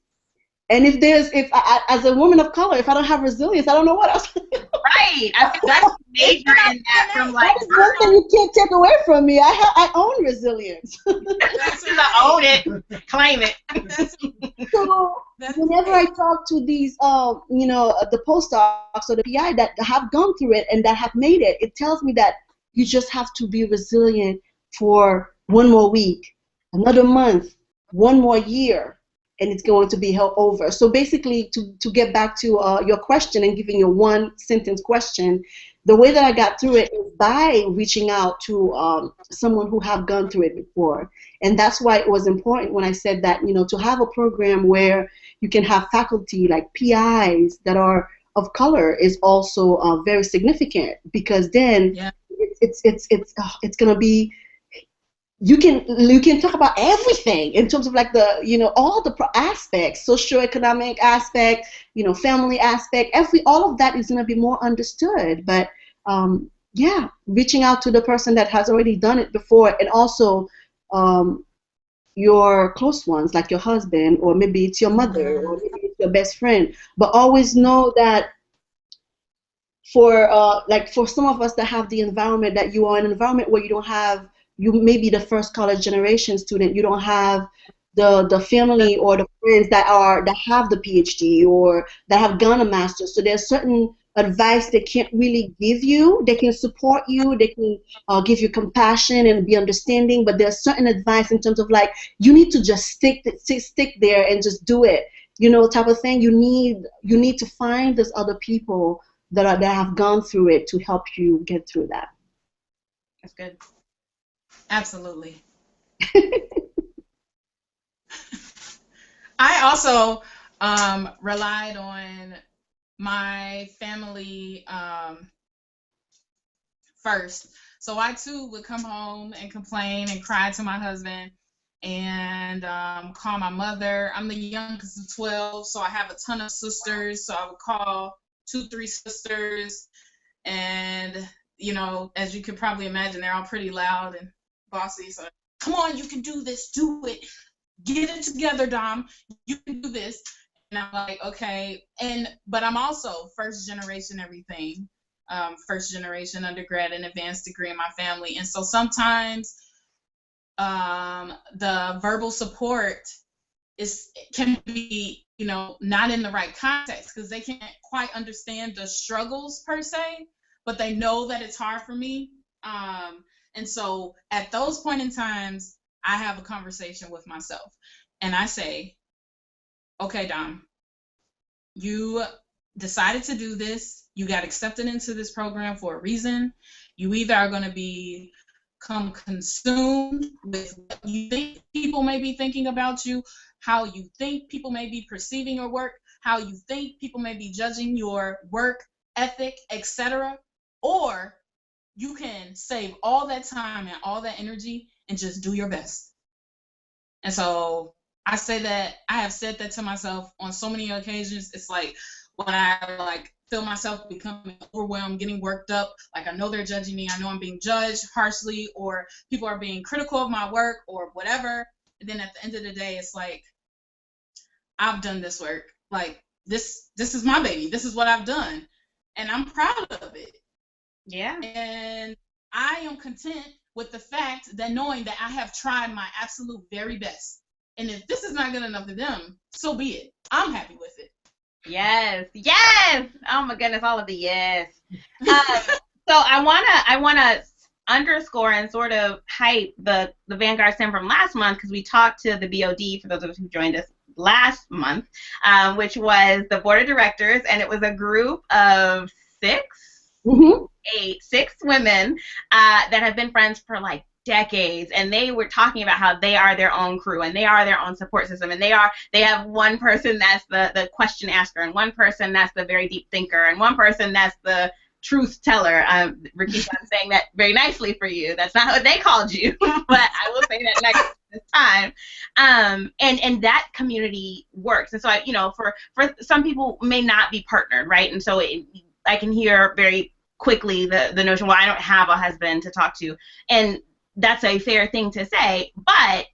And if I, as a woman of color, if I don't have resilience, I don't know what else. Right. I think that's major in that. From like, that is one thing you can't take away from me. I own resilience. I own it. Claim it. So whenever I talk to these, the postdocs or the PI that have gone through it and that have made it, it tells me that you just have to be resilient for one more week, another month, one more year, and it's going to be over. So basically, to get back to your question and giving you one sentence question, the way that I got through it is by reaching out to someone who have gone through it before. And that's why it was important when I said that, to have a program where you can have faculty like PIs that are of color is also very significant, because then it's gonna be, you can talk about everything in terms of like the all the aspects, socioeconomic aspect, family aspect, all of that is gonna be more understood. But yeah, reaching out to the person that has already done it before, and also your close ones like your husband, or maybe it's your mother, or maybe it's your best friend. But always know that for some of us that have the environment that you are in, an environment where you may be the first college generation student, you don't have the family or the friends that have the PhD or that have gone a master's. So there's certain advice they can't really give you. They can support you, they can give you compassion and be understanding, but there's certain advice in terms of like, you need to just stick there and just do it, type of thing. You need to find those other people that have gone through it to help you get through that. That's good. Absolutely. I also relied on my family first. So I too would come home and complain and cry to my husband and call my mother. I'm the youngest of 12, so I have a ton of sisters. So I would call 2, 3 sisters, and as you could probably imagine, they're all pretty loud and bossy. So, come on, you can do this, do it, get it together, Dom, you can do this. And I'm like, okay. But I'm also first generation everything, first generation undergrad and advanced degree in my family. And so sometimes the verbal support can be, not in the right context, because they can't quite understand the struggles per se, but they know that it's hard for me. And so at those point in times, I have a conversation with myself and I say, okay, Dom, you decided to do this. You got accepted into this program for a reason. You either are going to become consumed with what you think people may be thinking about you, how you think people may be perceiving your work, how you think people may be judging your work ethic, etc., or you can save all that time and all that energy and just do your best. And so I say that, I have said that to myself on so many occasions. It's like when I feel myself becoming overwhelmed, getting worked up, like I know they're judging me, I know I'm being judged harshly, or people are being critical of my work or whatever. And then at the end of the day, it's like, I've done this work. Like this is my baby. This is what I've done. And I'm proud of it. Yeah. And I am content with the fact that knowing that I have tried my absolute very best. And if this is not good enough for them, so be it. I'm happy with it. Yes. Yes. Oh my goodness, all of the yes. So I wanna underscore and sort of hype the VanguardSTEM from last month, because we talked to the BOD, for those of us who joined us last month, which was the board of directors, and it was a group of 6 women that have been friends for like decades, and they were talking about how they are their own crew and they are their own support system, and they have one person that's the question asker, and one person that's the very deep thinker, and one person that's the truth teller. Rakisha, I'm saying that very nicely for you. That's not what they called you, but I will say that next time. And that community works. And so for some people may not be partnered, right? And so I can hear very quickly the notion, well, I don't have a husband to talk to, and that's a fair thing to say, but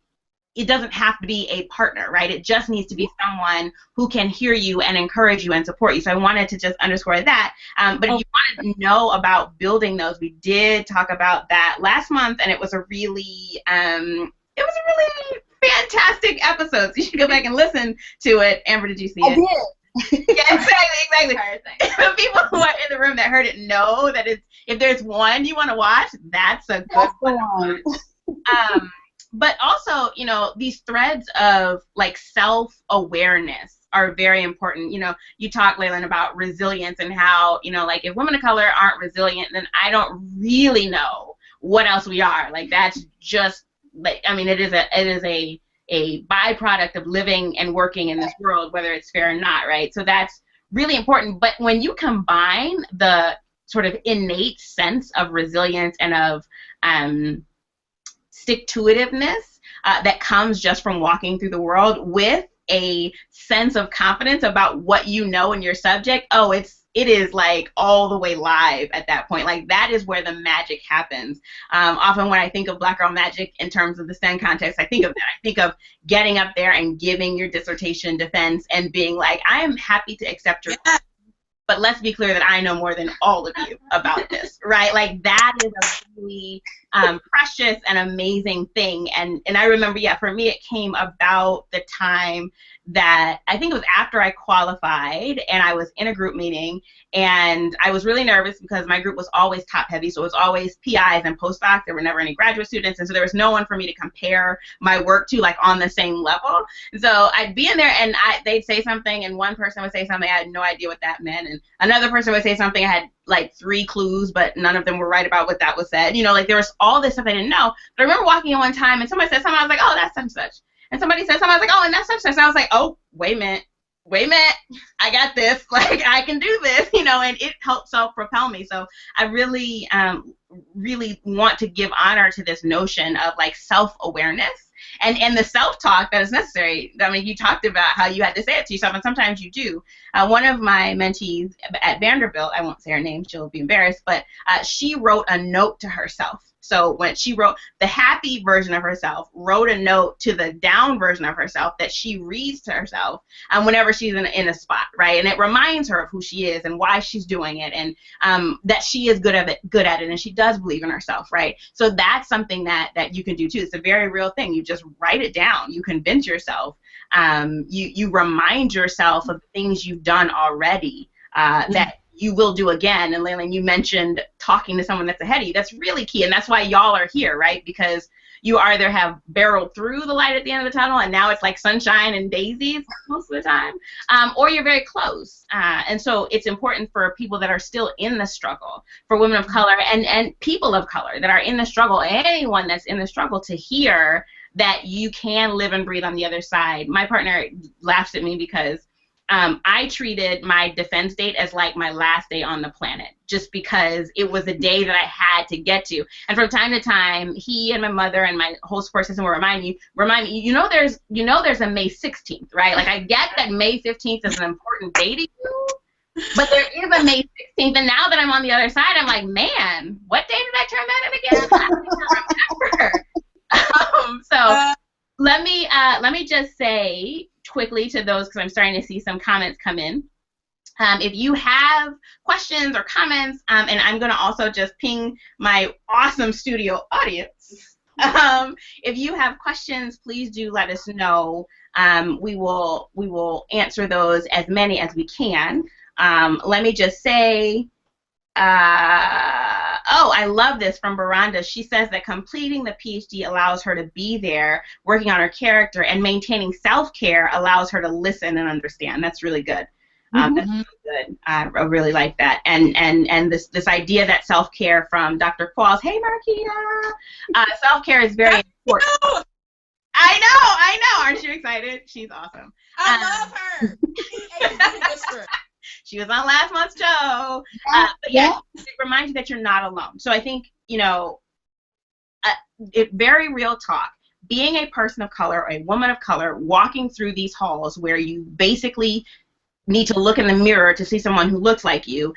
it doesn't have to be a partner, right? It just needs to be someone who can hear you and encourage you and support you. So I wanted to just underscore that. But if you want to know about building those, we did talk about that last month, and it was a really fantastic episode. So you should go back and listen to it. Amber, did you see it? I did. Yeah, exactly. The people who are in the room that heard it know that if there's one you want to watch, that's a good one. But also, these threads of like self-awareness are very important. You know, you talk, Leolene, about resilience and how, you know, like if women of color aren't resilient, then I don't really know what else we are. Like that's just like, I mean, it is a byproduct of living and working in this world, whether it's fair or not, right? So that's really important. But when you combine the sort of innate sense of resilience and of stick-to-itiveness that comes just from walking through the world with a sense of confidence about what you know in your subject, oh, it is like all the way live at that point. Like that is where the magic happens. Often when I think of Black Girl Magic in terms of the STEM context, I think of that. I think of getting up there and giving your dissertation defense and being like, I am happy to accept your question, but let's be clear that I know more than all of you about this, right? Like that is a really precious and amazing thing. And I remember, yeah, for me, it came about the time that I think it was after I qualified and I was in a group meeting and I was really nervous because my group was always top heavy. So it was always PIs and postdocs. There were never any graduate students. And so there was no one for me to compare my work to like on the same level. So I'd be in there and they'd say something and one person would say something. I had no idea what that meant. And another person would say something. I had like 3 clues, but none of them were right about what that was said. You know, like there was all this stuff I didn't know. But I remember walking in one time and somebody said something. I was like, oh, that's such and such. And somebody said something, I was like, oh, and that's such and such. And I was like, oh, wait a minute, I got this. Like, I can do this, you know, and it helped self-propel me. So I really, really want to give honor to this notion of, like, self-awareness and the self-talk that is necessary. I mean, you talked about how you had to say it to yourself, and sometimes you do. One of my mentees at Vanderbilt, I won't say her name, she'll be embarrassed, but she wrote a note to herself. So when she wrote the happy version of herself, wrote a note to the down version of herself that she reads to herself whenever she's in a spot, right? And it reminds her of who she is and why she's doing it, and that she is good at it, and she does believe in herself, right? So that's something that you can do too. It's a very real thing. You just write it down. You convince yourself. You remind yourself of things you've done already that you will do again. And Leolene, you mentioned talking to someone that's ahead of you. That's really key, and that's why y'all are here, right? Because you either have barreled through the light at the end of the tunnel, and now it's like sunshine and daisies most of the time, or you're very close. And so it's important for people that are still in the struggle, for women of color and people of color that are in the struggle, anyone that's in the struggle, to hear that you can live and breathe on the other side. My partner laughs at me because I treated my defense date as like my last day on the planet, just because it was a day that I had to get to. And from time to time, he and my mother and my whole support system will remind me, there's a May 16th, right? Like I get that May 15th is an important day to you, but there is a May 16th, and now that I'm on the other side, I'm like, man, what day did I turn that in again? I don't even remember. So let me just say quickly to those, because I'm starting to see some comments come in. If you have questions or comments, and I'm going to also just ping my awesome studio audience. If you have questions, please do let us know. We will answer those, as many as we can. Let me just say, oh, I love this from Baranda. She says that completing the PhD allows her to be there, working on her character, and maintaining self-care allows her to listen and understand. That's really good. That's really good. I really like that. And this idea that self-care from Dr. Qualls, hey Marquita, self-care is very important. I know. Aren't you excited? She's awesome. I love her. She was on last month's show. But yeah, it reminds you that you're not alone. So I think, very real talk. Being a person of color or a woman of color walking through these halls where you basically need to look in the mirror to see someone who looks like you,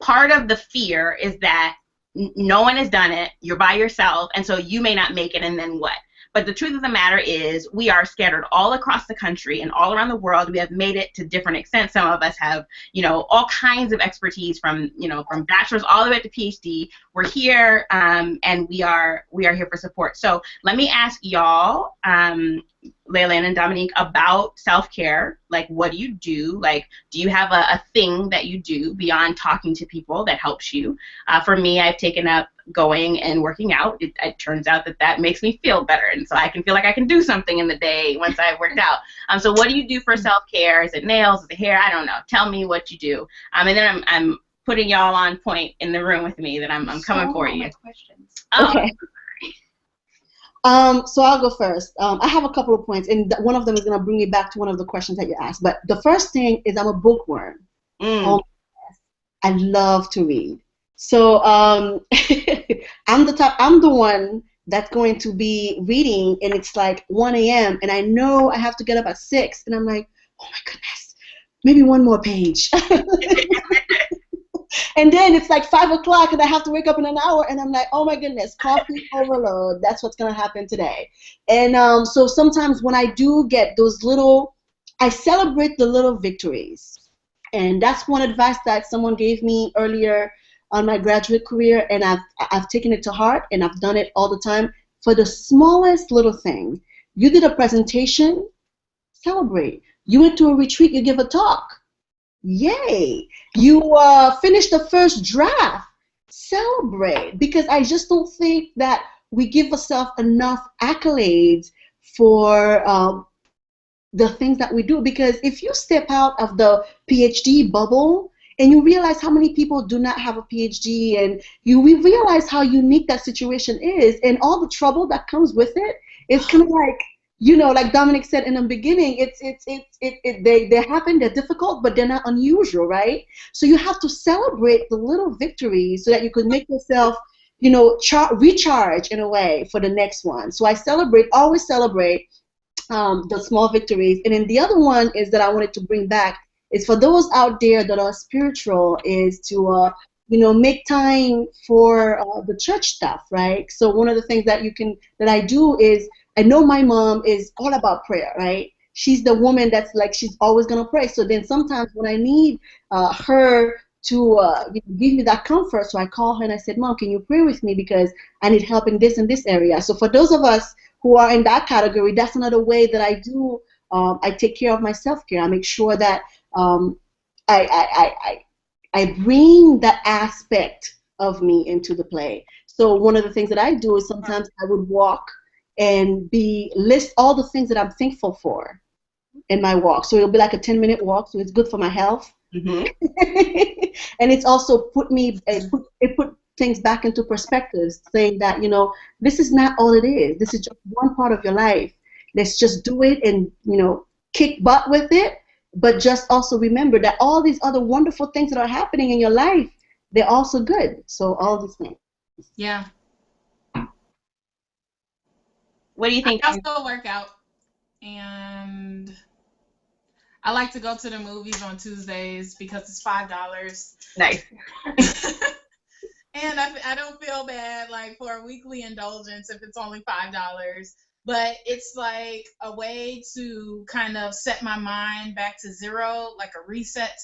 part of the fear is that no one has done it, you're by yourself, and so you may not make it, and then what? But the truth of the matter is we are scattered all across the country and all around the world. We have made it to different extents. Some of us have, all kinds of expertise from bachelor's all the way up to PhD. We're here, and we are here for support. So let me ask y'all, Leolene and Dominique, about self-care. Like, what do you do? Like, do you have a thing that you do beyond talking to people that helps you? For me, I've taken up going and working out. It turns out that makes me feel better, and so I can feel like I can do something in the day once I've worked out. So what do you do for self-care? Is it nails? Is it hair? I don't know. Tell me what you do. And then I'm putting y'all on point in the room with me that I'm coming for you. Okay. So I'll go first. I have a couple of points, and one of them is going to bring me back to one of the questions that you asked. But the first thing is I'm a bookworm. I love to read. So I'm the one that's going to be reading, and it's like 1 a.m. and I know I have to get up at 6, and I'm like, oh my goodness, maybe one more page. And then it's like 5 o'clock and I have to wake up in an hour, and I'm like, oh my goodness, coffee overload. That's what's going to happen today. And so sometimes when I do get those I celebrate the little victories. And that's one advice that someone gave me earlier on my graduate career, and I've taken it to heart, and I've done it all the time. For the smallest little thing, you did a presentation, celebrate. You went to a retreat, you give a talk. Yay! You finished the first draft. Celebrate, because I just don't think that we give ourselves enough accolades for the things that we do. Because if you step out of the PhD bubble and you realize how many people do not have a PhD, and we realize how unique that situation is and all the trouble that comes with it, it's kind of like, like Dominique said in the beginning, they happen, they're difficult, but they're not unusual, right? So you have to celebrate the little victories so that you can make yourself, recharge in a way for the next one. So I always celebrate the small victories. And then the other one is that I wanted to bring back is for those out there that are spiritual, is to make time for the church stuff, right? So one of the things that I do is, I know my mom is all about prayer, right? She's the woman that's like, she's always going to pray. So then sometimes when I need her to give me that comfort, so I call her and I said, Mom, can you pray with me because I need help in this and this area? So for those of us who are in that category, that's another way that I do, I take care of my self-care. I make sure that I bring that aspect of me into the play. So one of the things that I do is sometimes I would walk and list all the things that I'm thankful for in my walk. So it'll be like a 10-minute walk, so it's good for my health. Mm-hmm. And it's also put things back into perspectives, saying that, this is not all it is. This is just one part of your life. Let's just do it and, kick butt with it. But just also remember that all these other wonderful things that are happening in your life, they're also good. So all these things. Yeah. What do you think? I also work out, and I like to go to the movies on Tuesdays because it's $5. Nice. And I don't feel bad like for a weekly indulgence if it's only $5. But it's like a way to kind of set my mind back to zero, like a reset,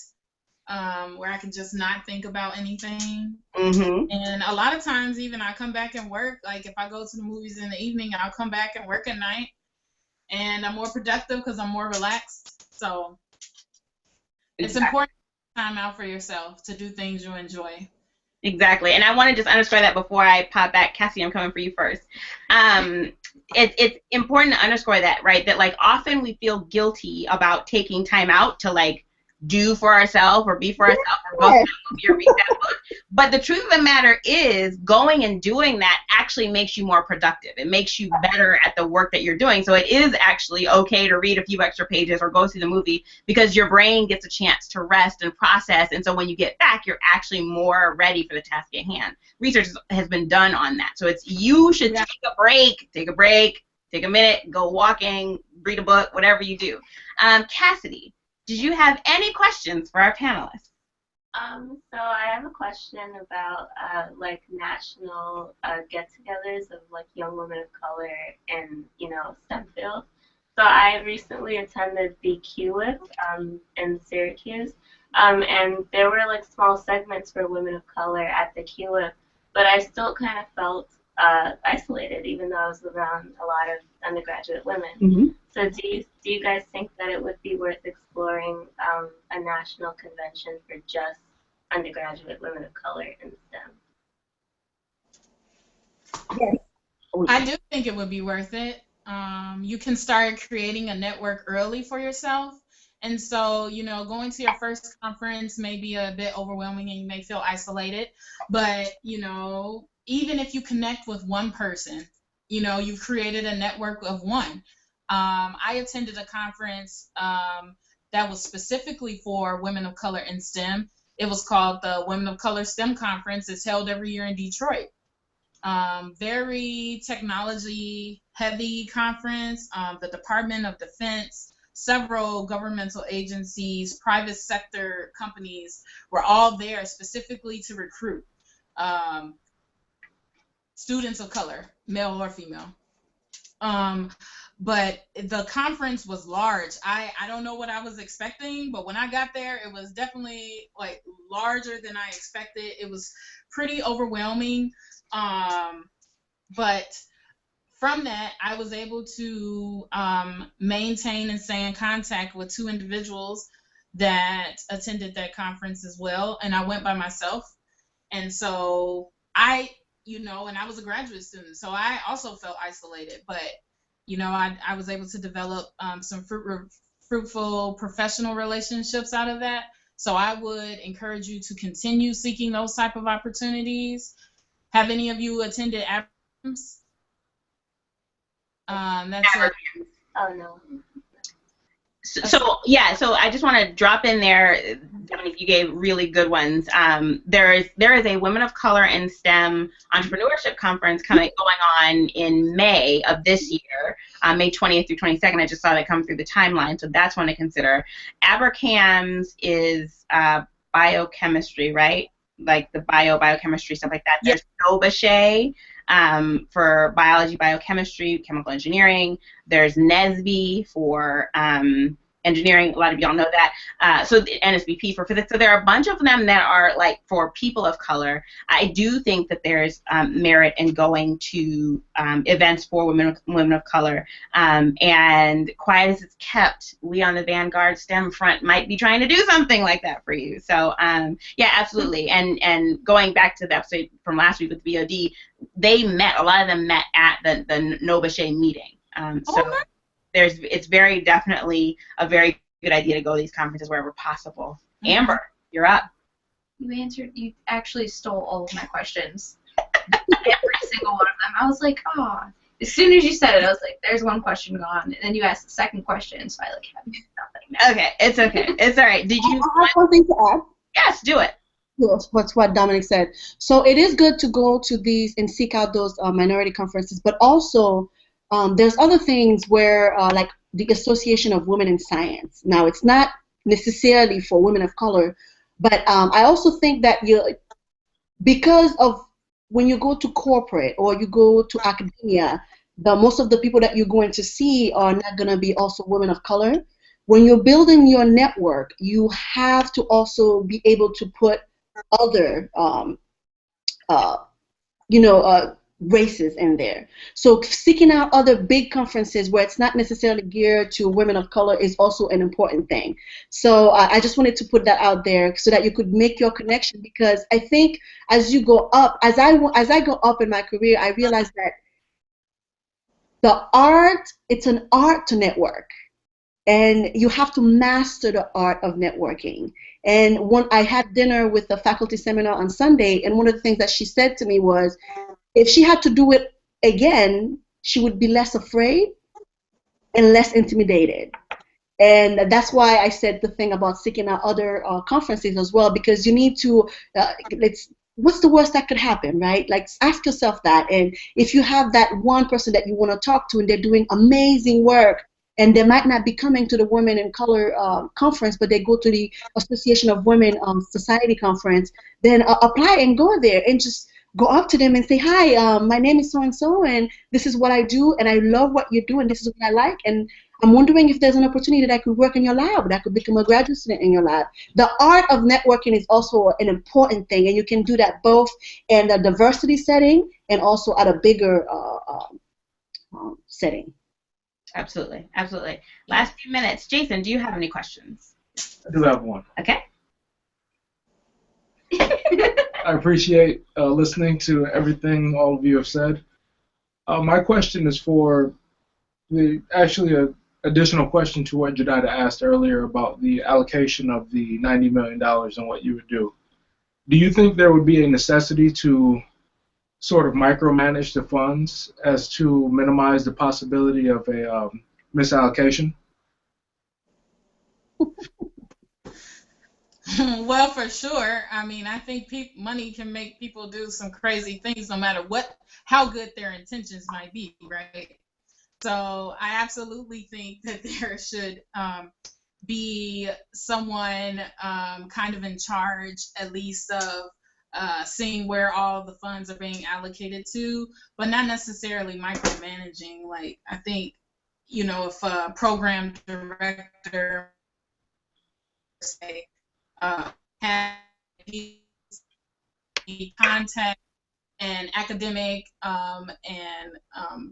where I can just not think about anything. Mm-hmm. And a lot of times even I come back and work, like if I go to the movies in the evening, I'll come back and work at night, and I'm more productive because I'm more relaxed. So it's important to time out for yourself to do things you enjoy. Exactly. And I want to just underscore that before I pop back. Cassie, I'm coming for you first. It's important to underscore that, right? That like often we feel guilty about taking time out to like do for ourselves or be for ourselves or go to that movie or read that book. But the truth of the matter is going and doing that actually makes you more productive. It makes you better at the work that you're doing. So it is actually okay to read a few extra pages or go see the movie because your brain gets a chance to rest and process. And so when you get back, you're actually more ready for the task at hand. Research has been done on that. So you should take a break, take a minute, go walking, read a book, whatever you do. Cassidy, did you have any questions for our panelists? So I have a question about like national get-togethers of like young women of color in STEM fields. So I recently attended the QWIP in Syracuse, and there were like small segments for women of color at the QWIP, but I still kind of felt isolated, even though I was around a lot of undergraduate women. Mm-hmm. So do you guys think that it would be worth exploring a national convention for just undergraduate women of color in STEM? Yes. I do think it would be worth it. You can start creating a network early for yourself. And so, you know, going to your first conference may be a bit overwhelming and you may feel isolated. But, you know, even if you connect with one person, you know, you've created a network of one. I attended a conference that was specifically for women of color in STEM. It was called the Women of Color STEM Conference. It's held every year in Detroit. Very technology heavy conference. The Department of Defense, several governmental agencies, private sector companies were all there specifically to recruit students of color, male or female. But the conference was large. I don't know what I was expecting, but when I got there, it was definitely like larger than I expected. It was pretty overwhelming. But from that, I was able to maintain and stay in contact with two individuals that attended that conference as well. And I went by myself. And so you know, and I was a graduate student, so I also felt isolated. But, you know, I was able to develop some fruitful professional relationships out of that. So I would encourage you to continue seeking those type of opportunities. Have any of you attended ABRAMS? That's it. Oh, no. So I just want to drop in there, Dominique, you gave really good ones. There is a Women of Color in STEM entrepreneurship conference going on in May of this year, May 20th through 22nd. I just saw that come through the timeline, so that's one to consider. ABRACAMS is biochemistry, right? Like the biochemistry, stuff like that. There's NOBASHE for biology, biochemistry, chemical engineering. There's NSBE for engineering. A lot of y'all know that. So the NSBP for physics. So there are a bunch of them that are like for people of color. I do think that there's merit in going to events for women of color. And quiet as it's kept, we on the Vanguard STEM front might be trying to do something like that for you. So yeah, absolutely. And going back to the episode from last week with VOD, a lot of them met at the NOBASHE meeting. It's very definitely a very good idea to go to these conferences wherever possible. Mm-hmm. Amber, you're up. You actually stole all of my questions. Every single one of them. I was like, oh. As soon as you said it, I was like, there's one question gone. And then you asked the second question, so I like have nothing now. Okay, it's okay. It's all right. Did you? I have one thing to add. Yes, do it. Yes, that's what Dominique said. So it is good to go to these and seek out those minority conferences, but also there's other things where, like the Association of Women in Science. Now, it's not necessarily for women of color, but I also think that because of when you go to corporate or you go to academia, most of the people that you're going to see are not going to be also women of color. When you're building your network, you have to also be able to put other, races in there. So seeking out other big conferences where it's not necessarily geared to women of color is also an important thing. So I just wanted to put that out there so that you could make your connection, because I think as you go up, as I go up in my career, I realized that it's an art to network. And you have to master the art of networking. And when I had dinner with the faculty seminar on Sunday, and one of the things that she said to me was, if she had to do it again, she would be less afraid and less intimidated. And that's why I said the thing about seeking out other conferences as well, because you need to, what's the worst that could happen, right? Like, ask yourself that. And if you have that one person that you want to talk to and they're doing amazing work, and they might not be coming to the Women in Color conference, but they go to the Association of Women Society conference, then apply and go there and just go up to them and say, hi, my name is so-and-so, and this is what I do, and I love what you do, and this is what I like, and I'm wondering if there's an opportunity that I could work in your lab, that I could become a graduate student in your lab. The art of networking is also an important thing, and you can do that both in the diversity setting and also at a bigger setting. Absolutely, absolutely. Last few minutes. Jason, do you have any questions? I do have one. Okay. I appreciate listening to everything all of you have said. My question is for actually an additional question to what Jadida asked earlier about the allocation of the $90 million and what you would do. Do you think there would be a necessity to sort of micromanage the funds as to minimize the possibility of a misallocation? Well, for sure. I mean, I think money can make people do some crazy things no matter how good their intentions might be, right? So I absolutely think that there should be someone kind of in charge, at least, of seeing where all the funds are being allocated to, but not necessarily micromanaging. Like, I think, if a program director, say, have contact and academic and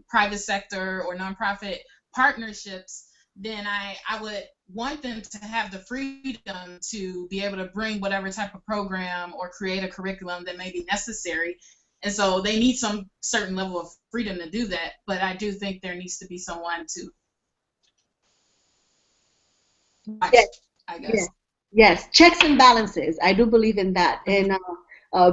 private sector or nonprofit partnerships, then I would want them to have the freedom to be able to bring whatever type of program or create a curriculum that may be necessary. And so they need some certain level of freedom to do that. But I do think there needs to be someone to watch, Yes. I guess. Yes, checks and balances. I do believe in that. And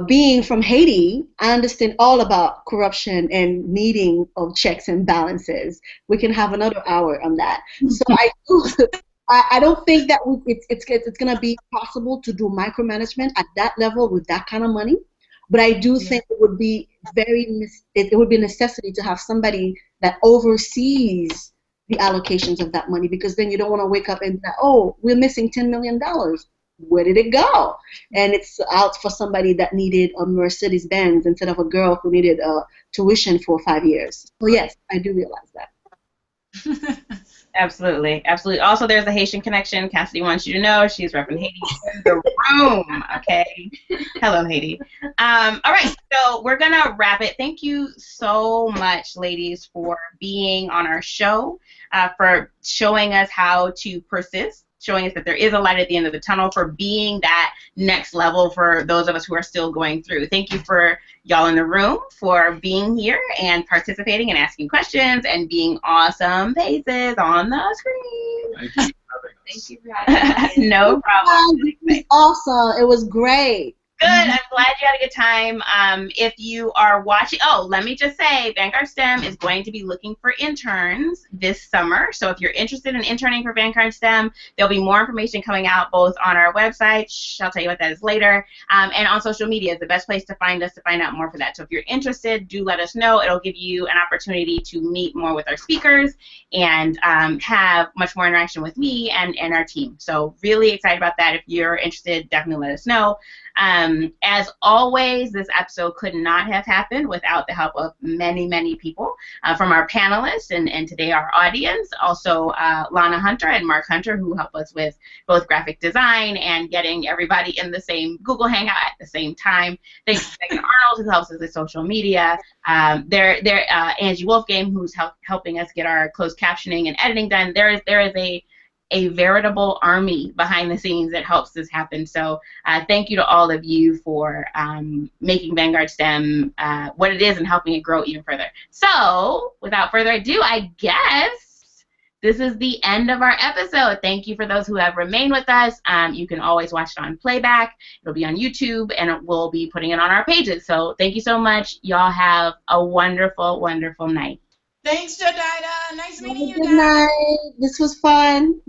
being from Haiti, I understand all about corruption and needing of checks and balances. We can have another hour on that. So I don't think that it's going to be possible to do micromanagement at that level with that kind of money. But I do think it would be it would be a necessity to have somebody that oversees the allocations of that money, because then you don't want to wake up and say, oh, we're missing $10 million. Where did it go? And it's out for somebody that needed a Mercedes-Benz instead of a girl who needed tuition for 5 years. So yes, I do realize that. Absolutely, absolutely. Also, there's a Haitian connection. Cassidy wants you to know she's repping Haiti in the room. Okay. Hello, Haiti. All right, so we're gonna wrap it. Thank you so much, ladies, for being on our show, for showing us how to persist, showing us that there is a light at the end of the tunnel, for being that next level for those of us who are still going through. Thank you for y'all in the room for being here and participating and asking questions and being awesome faces on the screen. Thank you. Thank you for having me. No problem. It was awesome. It was great. Good. I'm glad you had a good time. If you are watching, let me just say, VanguardSTEM is going to be looking for interns this summer. So if you're interested in interning for VanguardSTEM, there'll be more information coming out both on our website, I'll tell you what that is later, and on social media is the best place to find us to find out more for that. So if you're interested, do let us know. It'll give you an opportunity to meet more with our speakers and have much more interaction with me and our team. So really excited about that. If you're interested, definitely let us know. As always, this episode could not have happened without the help of many, many people from our panelists and today our audience. Also, Lana Hunter and Mark Hunter, who help us with both graphic design and getting everybody in the same Google Hangout at the same time. Thanks to Megan Arnold, who helps us with social media. Angie Wolfgame, who's helping us get our closed captioning and editing done. There is a veritable army behind the scenes that helps this happen. So thank you to all of you for making VanguardSTEM what it is and helping it grow even further. So without further ado, I guess this is the end of our episode. Thank you for those who have remained with us. You can always watch it on playback. It'll be on YouTube, and we'll be putting it on our pages. So thank you so much. Y'all have a wonderful, wonderful night. Thanks, Jadida. Nice meeting you Good guys. night. This was fun.